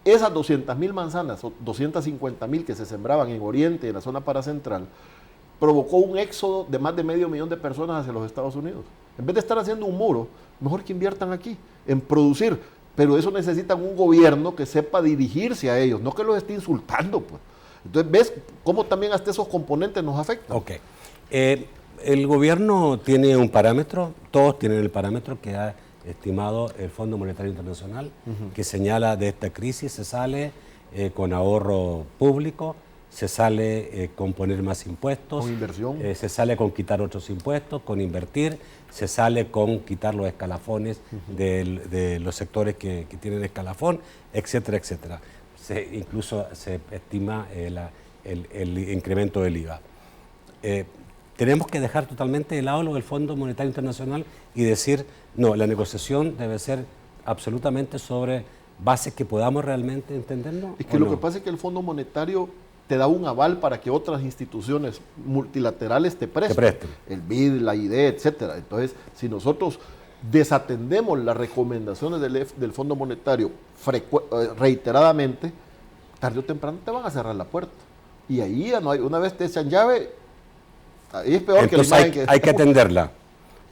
Esas 200,000 manzanas, o 250,000 que se sembraban en Oriente, en la zona paracentral, provocó un éxodo de más de 500,000 de personas hacia los Estados Unidos. En vez de estar haciendo un muro, mejor que inviertan aquí, en producir. Pero eso necesitan un gobierno que sepa dirigirse a ellos, no que los esté insultando, pues. Entonces, ¿ves cómo también hasta esos componentes nos afectan? Ok. El gobierno tiene un parámetro, todos tienen el parámetro que ha estimado el Fondo Monetario Internacional, que señala de esta crisis se sale con ahorro público, se sale con poner más impuestos, con inversión, se sale con quitar otros impuestos, con invertir, se sale con quitar los escalafones de los sectores que tienen escalafón, etcétera, etcétera. Incluso se estima el incremento del IVA. Tenemos que dejar totalmente de lado lo del Fondo Monetario Internacional y decir, no, la negociación debe ser absolutamente sobre bases que podamos realmente entendernos. Es que lo que pasa es que el Fondo Monetario te da un aval para que otras instituciones multilaterales te presten. El BID, la IDE, etcétera. Entonces, si nosotros desatendemos las recomendaciones del Fondo Monetario reiteradamente, tarde o temprano te van a cerrar la puerta. Y ahí ya no hay, una vez te echan llave, ahí es peor. Entonces que hay que atenderla.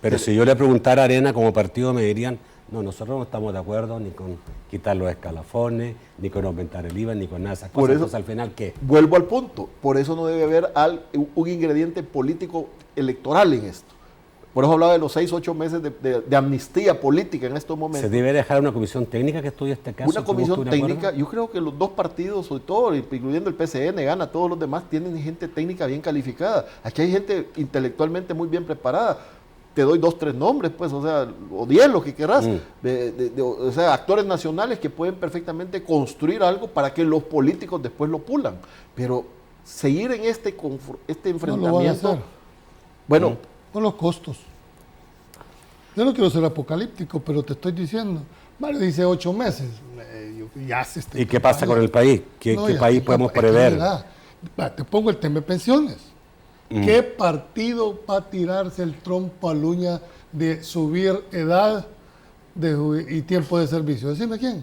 Pero si yo le preguntara a Arena como partido, me dirían, no, nosotros no estamos de acuerdo ni con quitar los escalafones, ni con aumentar el IVA, ni con nada de esas cosas. Por eso, entonces, al final, ¿qué? Vuelvo al punto. Por eso no debe haber un ingrediente político electoral en esto. Por eso hablaba de los 6 u 8 meses de amnistía política en estos momentos. ¿Se debe dejar una comisión técnica que estudie este caso? Una comisión técnica, yo creo que los dos partidos, sobre todo, incluyendo el PCN, Gana, todos los demás, tienen gente técnica bien calificada. Aquí hay gente intelectualmente muy bien preparada. Te doy 2, 3 nombres, pues, o sea, o 10, lo que querrás. O sea, actores nacionales que pueden perfectamente construir algo para que los políticos después lo pulan. Pero seguir en este enfrentamiento... No bueno, por los costos. Yo no quiero ser apocalíptico, pero te estoy diciendo, Mario dice 8 meses, ya se está. ¿Y qué pasa con el país? ¿Qué país podemos prever? Te pongo el tema de pensiones. ¿Qué partido va a tirarse el trompo al uña de subir edad y tiempo de servicio? Decime quién.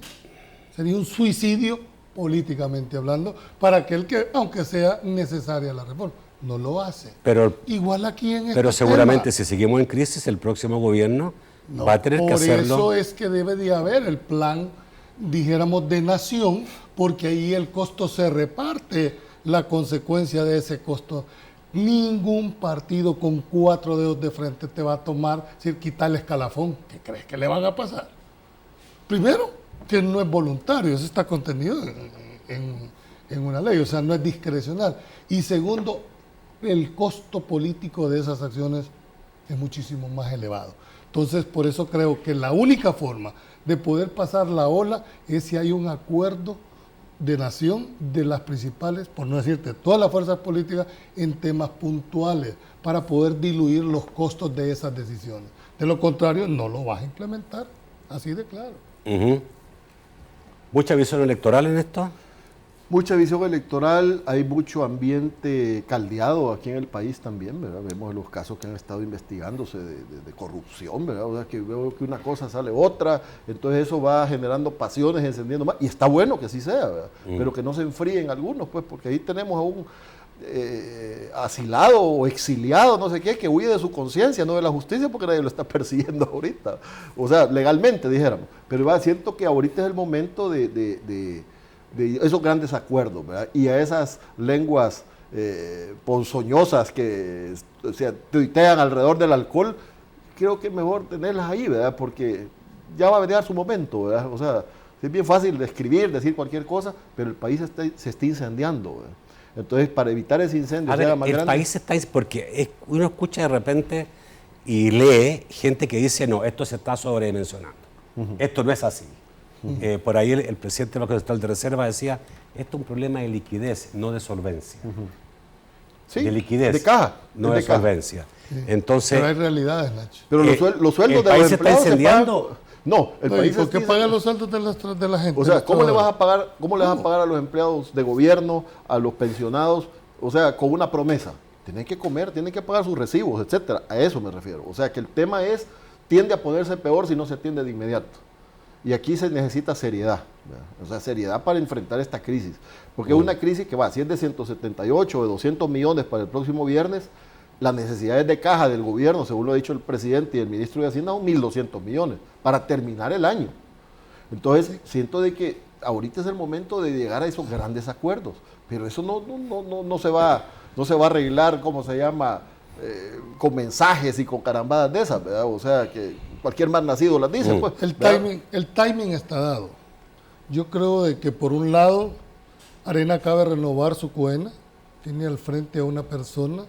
Sería un suicidio, políticamente hablando, para aquel que, aunque sea necesaria la reforma, no lo hace. Pero, igual aquí en pero seguramente si seguimos en crisis, el próximo gobierno va a tener que hacerlo. Por eso es que debe de haber el plan, dijéramos, de nación, porque ahí el costo se reparte, la consecuencia de ese costo. Ningún partido con 4 dedos de frente te va a tomar, quitar el escalafón. ¿Qué crees que le van a pasar? Primero, que no es voluntario, eso está contenido en una ley, o sea, no es discrecional. Y segundo, el costo político de esas acciones es muchísimo más elevado. Entonces, por eso creo que la única forma de poder pasar la ola es si hay un acuerdo de nación de las principales, por no decirte todas las fuerzas políticas, en temas puntuales para poder diluir los costos de esas decisiones. De lo contrario, no lo vas a implementar, así de claro. ¿Mucha visión electoral en esto? Mucha visión electoral, hay mucho ambiente caldeado aquí en el país también, ¿verdad? Vemos los casos que han estado investigándose de corrupción, ¿verdad? O sea, que veo que una cosa sale otra, entonces eso va generando pasiones, encendiendo más, y está bueno que así sea, ¿verdad? Pero que no se enfríen algunos, pues, porque ahí tenemos a un asilado o exiliado, no sé qué, que huye de su conciencia, no de la justicia, porque nadie lo está persiguiendo ahorita, o sea, legalmente, dijéramos. Pero siento que ahorita es el momento de esos grandes acuerdos, ¿verdad? Y a esas lenguas ponzoñosas que tuitean alrededor del alcohol, creo que es mejor tenerlas ahí, ¿verdad? Porque ya va a venir su momento, ¿verdad? O sea, es bien fácil de escribir, decir cualquier cosa, pero el país se está incendiando, ¿verdad? Entonces, para evitar ese incendio, el país se está, porque uno escucha de repente y lee gente que dice, no, esto se está sobredimensionando, esto no es así. Por ahí el presidente del Banco Central de Reserva decía, esto es un problema de liquidez, no de solvencia. Sí, de liquidez, de caja, no de solvencia. Sí. Entonces, pero hay realidades, Nacho. Pero los sueldos de los empleados se está incendiando. No, el país. ¿Por qué pagan los sueldos de la gente? O sea, ¿cómo le vas a pagar a los empleados de gobierno, a los pensionados? O sea, con una promesa. Tienen que comer, tienen que pagar sus recibos, etcétera. A eso me refiero. O sea, que el tema tiende a ponerse peor si no se atiende de inmediato. Y aquí se necesita seriedad, ¿verdad? O sea, seriedad para enfrentar esta crisis. Porque es una crisis que si es de 178 o de 200 millones para el próximo viernes, las necesidades de caja del gobierno, según lo ha dicho el presidente y el ministro de Hacienda, son 1.200 millones para terminar el año. Entonces, siento de que ahorita es el momento de llegar a esos grandes acuerdos, pero eso no se va a arreglar, ¿cómo se llama?, con mensajes y con carambadas de esas, ¿verdad? O sea, que cualquier mal nacido las dice, pues. El timing está dado. Yo creo de que por un lado, Arena acaba de renovar su cuena, tiene al frente a una persona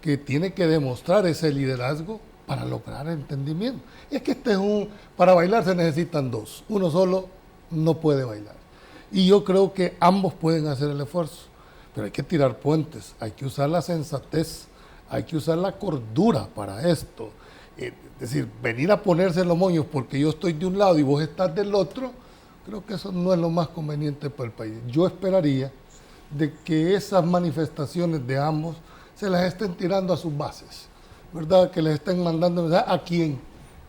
que tiene que demostrar ese liderazgo para lograr entendimiento. Es que para bailar se necesitan dos, uno solo no puede bailar. Y yo creo que ambos pueden hacer el esfuerzo, pero hay que tirar puentes, hay que usar la sensatez, hay que usar la cordura para esto. Es decir, venir a ponerse los moños porque yo estoy de un lado y vos estás del otro, creo que eso no es lo más conveniente para el país. Yo esperaría de que esas manifestaciones de ambos se las estén tirando a sus bases, ¿verdad? Que les estén mandando a quién,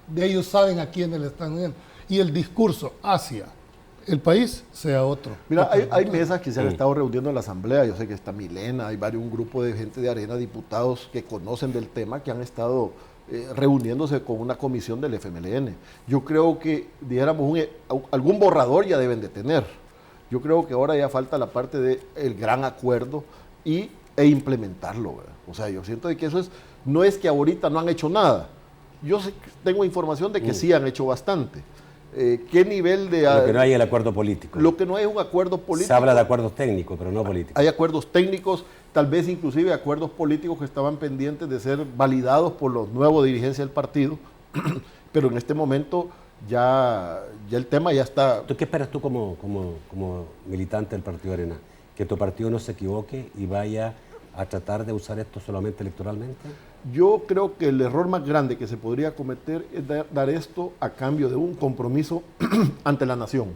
de ellos saben a quiénes le están viendo. Y el discurso hacia el país sea otro. Mira, hay mesas que se han estado reuniendo en la Asamblea, yo sé que está Milena, hay un grupo de gente de Arena, diputados que conocen del tema, que han estado reuniéndose con una comisión del FMLN. Yo creo que, dijéramos, algún borrador ya deben de tener. Yo creo que ahora ya falta la parte del gran acuerdo e implementarlo, ¿verdad? O sea, yo siento de que eso no es que ahorita no han hecho nada. Yo tengo información de que sí han hecho bastante. ¿Qué nivel de...? Lo que no hay es el acuerdo político. Lo que no hay es un acuerdo político. Se habla de acuerdos técnicos, pero no políticos. Hay acuerdos técnicos, tal vez inclusive acuerdos políticos que estaban pendientes de ser validados por los nuevos dirigencias del partido, pero en este momento ya el tema ya está... ¿Qué esperas tú como militante del Partido Arena? ¿Que tu partido no se equivoque y vaya a tratar de usar esto solamente electoralmente? Yo creo que el error más grande que se podría cometer es dar esto a cambio de un compromiso ante la nación,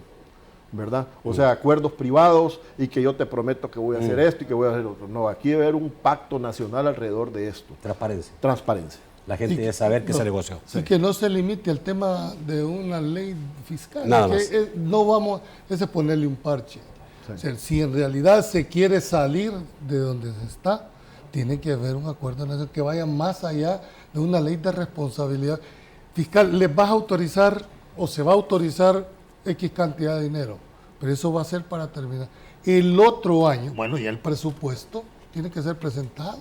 ¿verdad? O sea, acuerdos privados y que yo te prometo que voy a hacer esto y que voy a hacer otro. No, aquí debe haber un pacto nacional alrededor de esto. Transparencia. La gente debe saber que se negoció. Y que no se limite al tema de una ley fiscal. Nada más. Ese es ponerle un parche. Sí. O sea, si en realidad se quiere salir de donde se está, tiene que haber un acuerdo nacional que vaya más allá de una ley de responsabilidad fiscal. Les vas a autorizar o se va a autorizar X cantidad de dinero, pero eso va a ser para terminar. El otro año, bueno, ya el presupuesto tiene que ser presentado,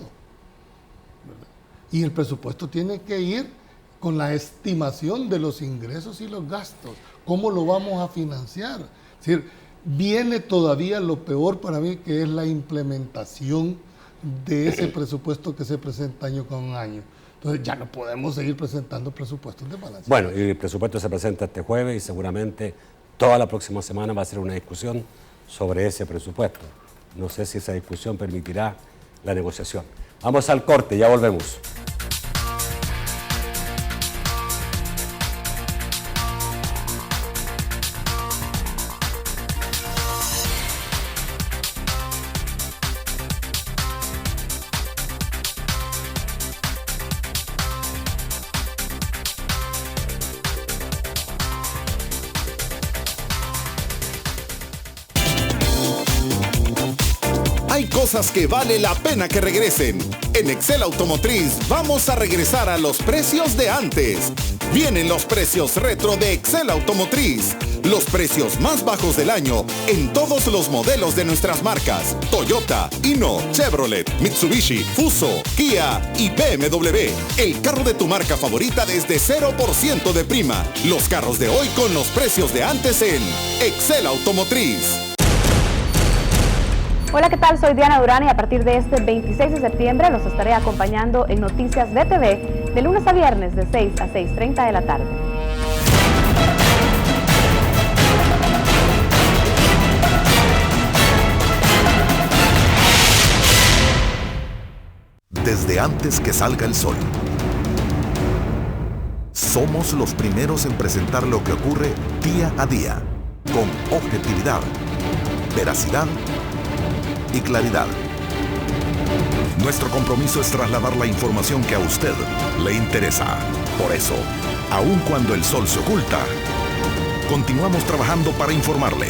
¿verdad? Y el presupuesto tiene que ir con la estimación de los ingresos y los gastos. ¿Cómo lo vamos a financiar? Es decir, viene todavía lo peor para mí, que es la implementación de ese presupuesto que se presenta año con año. Entonces ya no podemos seguir presentando presupuestos de balance. Bueno, y el presupuesto se presenta este jueves y seguramente toda la próxima semana va a ser una discusión sobre ese presupuesto. No sé si esa discusión permitirá la negociación. Vamos al corte, ya volvemos. Cosas que vale la pena que regresen. En Excel Automotriz vamos a regresar a los precios de antes. Vienen los precios retro de Excel Automotriz. Los precios más bajos del año en todos los modelos de nuestras marcas: Toyota, Hino, Chevrolet, Mitsubishi, Fuso, Kia y BMW. El carro de tu marca favorita desde 0% de prima. Los carros de hoy con los precios de antes en Excel Automotriz. Hola, ¿qué tal? Soy Diana Durán y a partir de este 26 de septiembre los estaré acompañando en Noticias BTV de lunes a viernes de 6 a 6:30 de la tarde. Desde antes que salga el sol, somos los primeros en presentar lo que ocurre día a día, con objetividad, veracidad y claridad. Nuestro compromiso es trasladar la información que a usted le interesa. Por eso, aun cuando el sol se oculta, continuamos trabajando para informarle.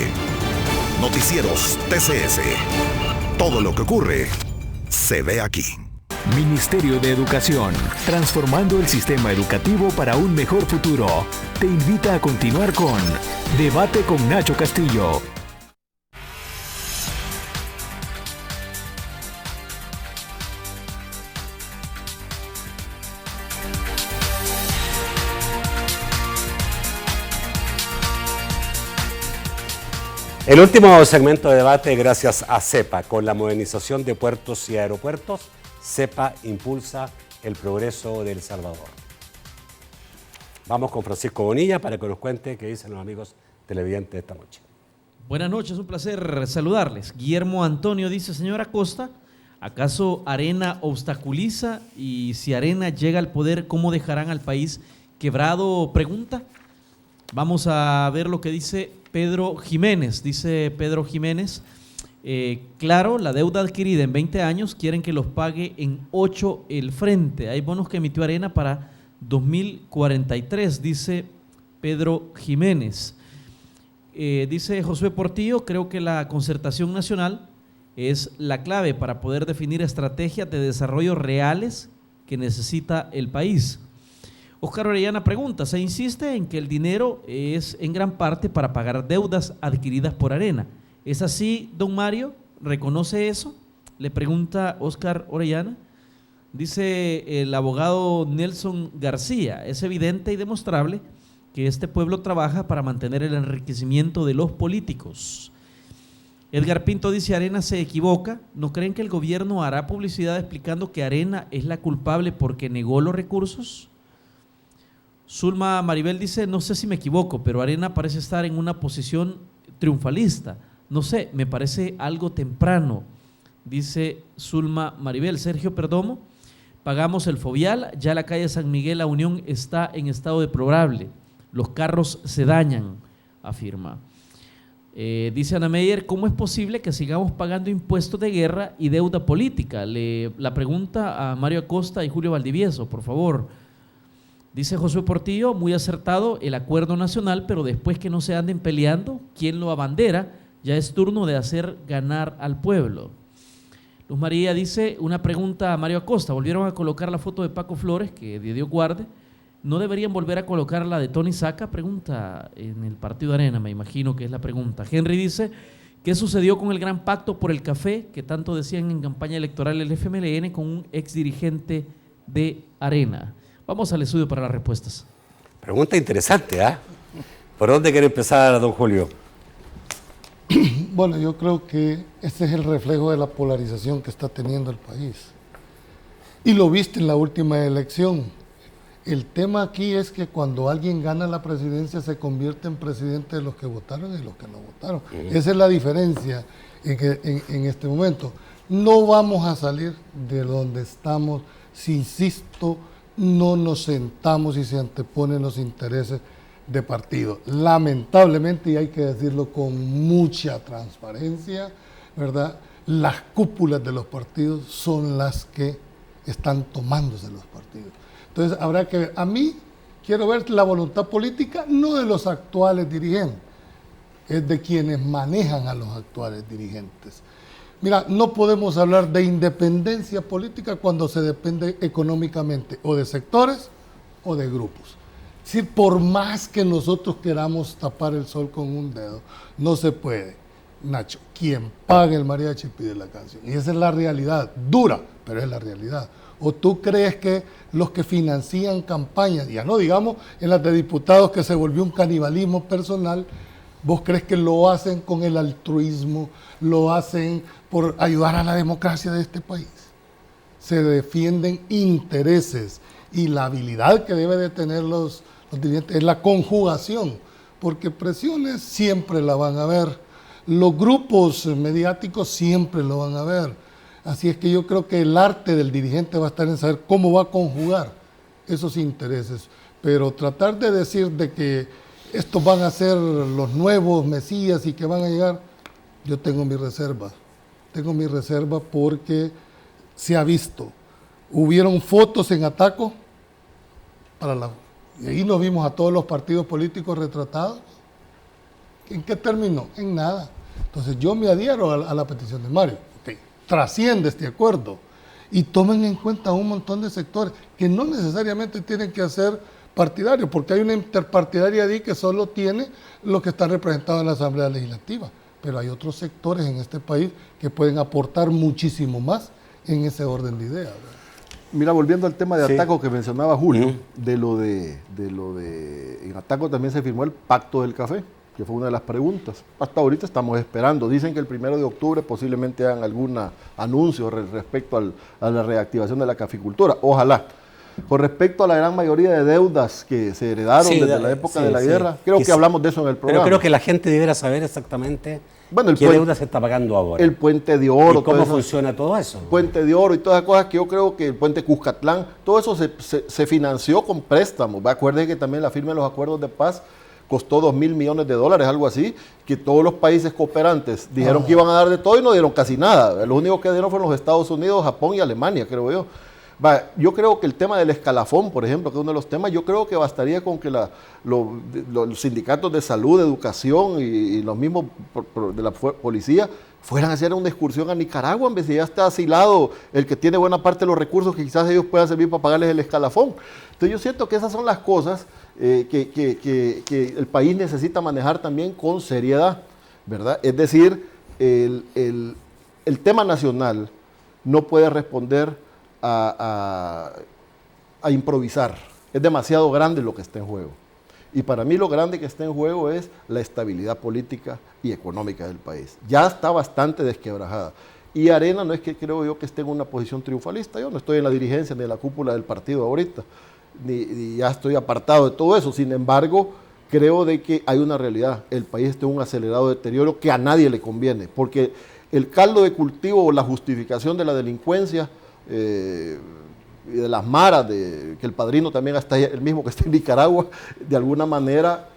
Noticieros TCS. Todo lo que ocurre se ve aquí. Ministerio de Educación, transformando el sistema educativo para un mejor futuro. Te invita a continuar con Debate con Nacho Castillo. El último segmento de debate gracias a CEPA. Con la modernización de puertos y aeropuertos, CEPA impulsa el progreso de El Salvador. Vamos con Francisco Bonilla para que nos cuente qué dicen los amigos televidentes esta noche. Buenas noches, un placer saludarles. Guillermo Antonio dice: señora Costa, ¿acaso Arena obstaculiza? Y si Arena llega al poder, ¿cómo dejarán al país quebrado? Pregunta. Vamos a ver lo que dice Pedro Jiménez. Dice Pedro Jiménez: claro, la deuda adquirida en 20 años quieren que los pague en 8 el frente. Hay bonos que emitió Arena para 2043, dice Pedro Jiménez. Dice Josué Portillo: creo que la concertación nacional es la clave para poder definir estrategias de desarrollo reales que necesita el país. Oscar Orellana pregunta: se insiste en que el dinero es en gran parte para pagar deudas adquiridas por Arena. ¿Es así, don Mario? ¿Reconoce eso? Le pregunta Oscar Orellana. Dice el abogado Nelson García: es evidente y demostrable que este pueblo trabaja para mantener el enriquecimiento de los políticos. Edgar Pinto dice: Arena se equivoca. ¿No creen que el gobierno hará publicidad explicando que Arena es la culpable porque negó los recursos? Zulma Maribel dice: no sé si me equivoco, pero Arena parece estar en una posición triunfalista. No sé, me parece algo temprano, dice Zulma Maribel. Sergio Perdomo: pagamos el fovial, ya la calle San Miguel La Unión está en estado deplorable, los carros se dañan, afirma. Dice Ana Meyer: ¿cómo es posible que sigamos pagando impuestos de guerra y deuda política? La pregunta a Mario Acosta y Julio Valdivieso, por favor. Dice Josué Portillo: muy acertado el acuerdo nacional, pero después que no se anden peleando, ¿quién lo abandera? Ya es turno de hacer ganar al pueblo. Luz María dice: una pregunta a Mario Acosta. Volvieron a colocar la foto de Paco Flores, que Dios guarde. ¿No deberían volver a colocar la de Tony Saca? Pregunta en el Partido Arena, me imagino que es la pregunta. Henry dice: ¿qué sucedió con el gran pacto por el café que tanto decían en campaña electoral el FMLN con un exdirigente de Arena? Vamos al estudio para las respuestas. Pregunta interesante, ¿ah? ¿Por dónde quiere empezar, don Julio? Bueno, yo creo que este es el reflejo de la polarización que está teniendo el país. Y lo viste en la última elección. El tema aquí es que cuando alguien gana la presidencia se convierte en presidente de los que votaron y los que no votaron. Esa es la diferencia en este momento. No vamos a salir de donde estamos si, insisto, no nos sentamos y se anteponen los intereses de partido. Lamentablemente, y hay que decirlo con mucha transparencia, ¿verdad?, las cúpulas de los partidos son las que están tomándose los partidos. Entonces habrá que ver. A mí quiero ver la voluntad política no de los actuales dirigentes, es de quienes manejan a los actuales dirigentes. Mira, no podemos hablar de independencia política cuando se depende económicamente o de sectores o de grupos. Sí, por más que nosotros queramos tapar el sol con un dedo, no se puede. Nacho, quien paga el mariachi pide la canción. Y esa es la realidad, dura, pero es la realidad. ¿O tú crees que los que financian campañas, ya no digamos en las de diputados que se volvió un canibalismo personal, vos crees que lo hacen con el altruismo, lo hacen por ayudar a la democracia de este país? Se defienden intereses y la habilidad que debe de tener los dirigentes es la conjugación, porque presiones siempre la van a ver, los grupos mediáticos siempre lo van a ver. Así es que yo creo que el arte del dirigente va a estar en saber cómo va a conjugar esos intereses. Pero tratar de decir de que estos van a ser los nuevos mesías y que van a llegar, yo tengo mi reserva. Tengo mi reserva porque se ha visto. Hubieron fotos en Ataco, y ahí nos vimos a todos los partidos políticos retratados. ¿En qué terminó? En nada. Entonces yo me adhiero a la petición de Mario. Okay. Trasciende este acuerdo y tomen en cuenta un montón de sectores que no necesariamente tienen que ser partidarios, porque hay una interpartidaria ahí que solo tiene los que están representados en la Asamblea Legislativa, pero hay otros sectores en este país que pueden aportar muchísimo más en ese orden de ideas, ¿verdad? Mira, volviendo al tema de Ataco que mencionaba Julio, de lo de en Ataco también se firmó el Pacto del Café, que fue una de las preguntas. Hasta ahorita estamos esperando. Dicen que el 1 de octubre posiblemente hagan algún anuncio respecto a la reactivación de la caficultura. Ojalá. Con respecto a la gran mayoría de deudas que se heredaron desde la época de la guerra, creo que hablamos de eso en el programa. Pero creo que la gente debiera saber exactamente qué deuda se está pagando ahora. El Puente de Oro. ¿Y cómo funciona todo eso? Puente de Oro y todas las cosas que yo creo que el Puente Cuscatlán, todo eso se financió con préstamos. Acuérdense que también la firma de los acuerdos de paz costó $2.000 millones, algo así, que todos los países cooperantes dijeron que iban a dar de todo y no dieron casi nada. Los únicos que dieron fueron los Estados Unidos, Japón y Alemania, creo yo. Yo creo que el tema del escalafón, por ejemplo, que es uno de los temas, yo creo que bastaría con que los sindicatos de salud, de educación y los mismos de la policía fueran a hacer una excursión a Nicaragua, en vez de ya está asilado el que tiene buena parte de los recursos que quizás ellos puedan servir para pagarles el escalafón. Entonces yo siento que esas son las cosas que el país necesita manejar también con seriedad, ¿verdad? Es decir, el tema nacional no puede responder a improvisar. Es demasiado grande lo que está en juego. Y para mí lo grande que está en juego es la estabilidad política y económica del país. Ya está bastante desquebrajada. Y Arena no es que creo yo que esté en una posición triunfalista. Yo no estoy en la dirigencia ni en la cúpula del partido ahorita. Ni ya estoy apartado de todo eso. Sin embargo, creo de que hay una realidad. El país está en un acelerado deterioro que a nadie le conviene. Porque el caldo de cultivo o la justificación de la delincuencia y de las maras, que el padrino también está el mismo que está en Nicaragua, de alguna manera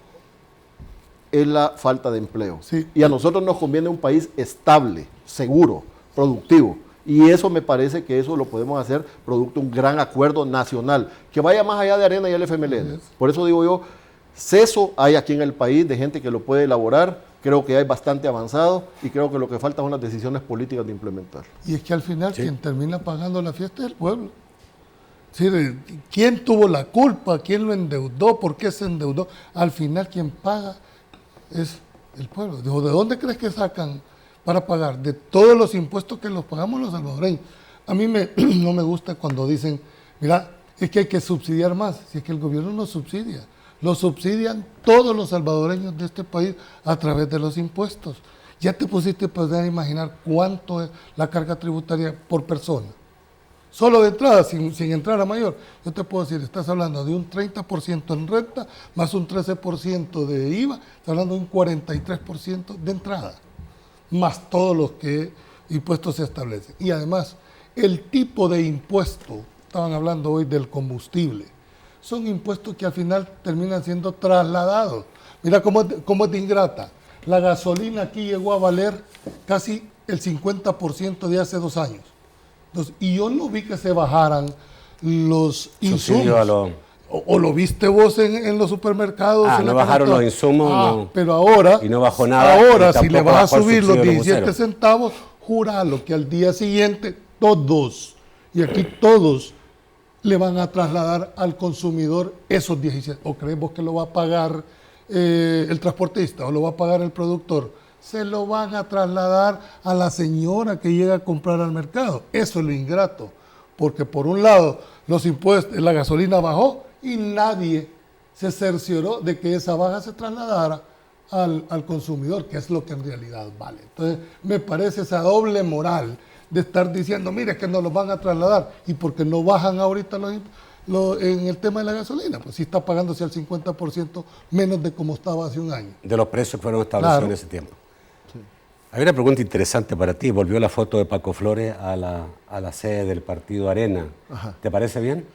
es la falta de empleo. Sí. Y a nosotros nos conviene un país estable, seguro, productivo. Y eso me parece que eso lo podemos hacer producto de un gran acuerdo nacional, que vaya más allá de Arena y el FMLN. Por eso digo yo, CESO hay aquí en el país de gente que lo puede elaborar. Creo que hay bastante avanzado y creo que lo que falta son las decisiones políticas de implementar. Y es que al final quien termina pagando la fiesta es el pueblo. Es decir, ¿quién tuvo la culpa? ¿Quién lo endeudó? ¿Por qué se endeudó? Al final quien paga es el pueblo. Dijo, ¿de dónde crees que sacan para pagar? De todos los impuestos que los pagamos los salvadoreños. A mí no me gusta cuando dicen, mira, es que hay que subsidiar más. Si es que el gobierno no subsidia. Lo subsidian todos los salvadoreños de este país a través de los impuestos. Ya te pusiste a poder imaginar cuánto es la carga tributaria por persona. Solo de entrada, sin entrar a mayor. Yo te puedo decir, estás hablando de un 30% en renta, más un 13% de IVA, estás hablando de un 43% de entrada, más todos los que impuestos se establecen. Y además, el tipo de impuesto, estaban hablando hoy del combustible, son impuestos que al final terminan siendo trasladados. Mira cómo es de ingrata. La gasolina aquí llegó a valer casi el 50% de hace 2 años. Entonces, y yo no vi que se bajaran los insumos. O lo viste vos en los supermercados. No bajaron los insumos. No. Pero ahora, y no bajó nada. Ahora, si le vas a subir los 17 centavos, júralo que al día siguiente todos, y aquí todos, le van a trasladar al consumidor esos 17? ¿O creemos que lo va a pagar el transportista o lo va a pagar el productor? Se lo van a trasladar a la señora que llega a comprar al mercado. Eso es lo ingrato, porque por un lado los impuestos, la gasolina bajó y nadie se cercioró de que esa baja se trasladara al consumidor, que es lo que en realidad vale. Entonces me parece esa doble moral de estar diciendo, mire, que nos los van a trasladar, y porque no bajan ahorita en el tema de la gasolina, pues sí está pagándose al 50% menos de como estaba hace un año. De los precios que fueron establecidos en ese tiempo. Sí. Hay una pregunta interesante para ti. Volvió la foto de Paco Flores a la sede del partido Arena. Ajá. ¿Te parece bien?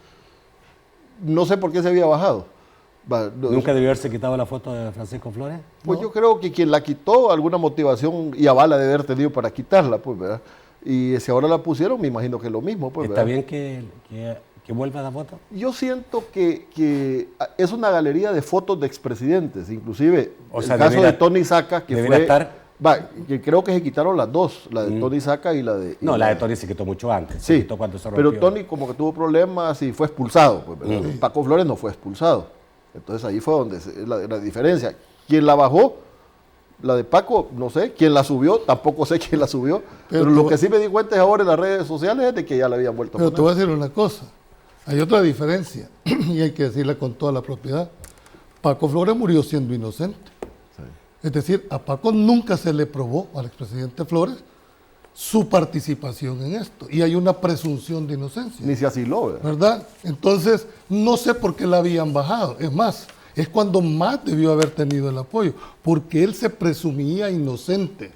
No sé por qué se había bajado. ¿Nunca debió haberse quitado la foto de Francisco Flores? Pues no. Yo creo que quien la quitó, alguna motivación y avala de haber tenido para quitarla, pues, ¿verdad? Y si ahora la pusieron, me imagino que es lo mismo, pues, ¿Está ¿verdad? bien que vuelva la foto? Yo siento que es una galería de fotos de expresidentes, inclusive el caso de Tony Saca, que fue... que creo que se quitaron las dos, la de Tony Saca y la de... No, la de Tony se quitó mucho antes. Sí, quitó cuando se rompió. Pero Tony como que tuvo problemas y fue expulsado, pues, Paco Flores no fue expulsado. Entonces ahí fue donde la diferencia. ¿Quién la bajó? La de Paco, no sé. ¿Quién la subió? Tampoco sé quién la subió. Pero lo que sí me di cuenta ahora en las redes sociales es de que ya la habían vuelto a poner. Pero te voy a decir una cosa. Hay otra diferencia, y hay que decirla con toda la propiedad. Paco Flores murió siendo inocente. Sí. Es decir, a Paco nunca se le probó, al expresidente Flores, su participación en esto. Y hay una presunción de inocencia. Ni se asiló, ¿verdad? Entonces, no sé por qué la habían bajado. Es más, es cuando más debió haber tenido el apoyo, porque él se presumía inocente.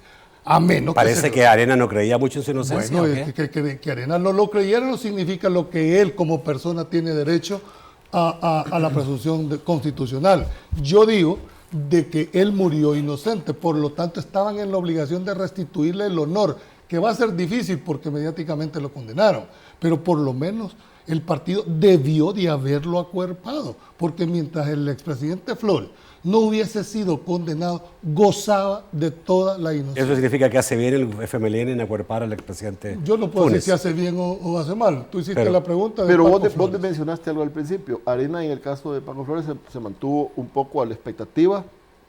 A menos Parece que Arena no creía mucho en su inocencia. Bueno, que Arena no lo creyera no significa lo que él como persona tiene derecho a la presunción constitucional. Yo digo de que él murió inocente, por lo tanto estaban en la obligación de restituirle el honor, que va a ser difícil porque mediáticamente lo condenaron, pero por lo menos el partido debió de haberlo acuerpado, porque mientras el expresidente Flores no hubiese sido condenado, gozaba de toda la inocencia. ¿Eso significa que hace bien el FMLN en acuerpar al expresidente Yo no puedo decir si hace bien o hace mal. Tú hiciste la pregunta de Pero Paco vos te mencionaste algo al principio. Arena, en el caso de Paco Flores, se mantuvo un poco a la expectativa,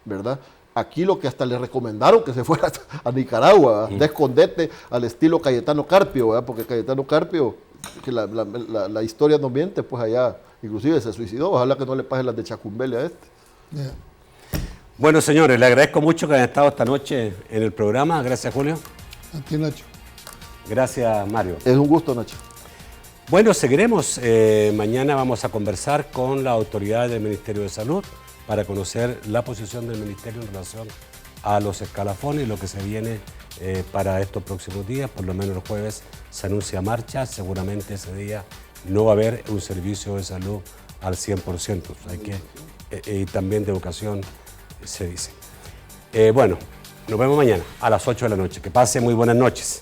¿verdad? Aquí lo que hasta le recomendaron que se fuera a Nicaragua, de escondete al estilo Cayetano Carpio, ¿verdad? Porque Cayetano Carpio, que la historia no miente, pues allá inclusive se suicidó. Ojalá que no le pase las de Chacumbele a este. Yeah. Bueno, señores, le agradezco mucho que hayan estado esta noche en el programa. Gracias, Julio. A ti, Nacho. Gracias, Mario. Es un gusto, Nacho. Bueno, seguiremos. Mañana vamos a conversar con la autoridad del Ministerio de Salud para conocer la posición del Ministerio en relación a los escalafones y lo que se viene para estos próximos días. Por lo menos el jueves se anuncia marcha. Seguramente ese día no va a haber un servicio de salud al 100%. Hay que, y también de educación se dice. Bueno, nos vemos mañana a las 8 de la noche. Que pase muy buenas noches.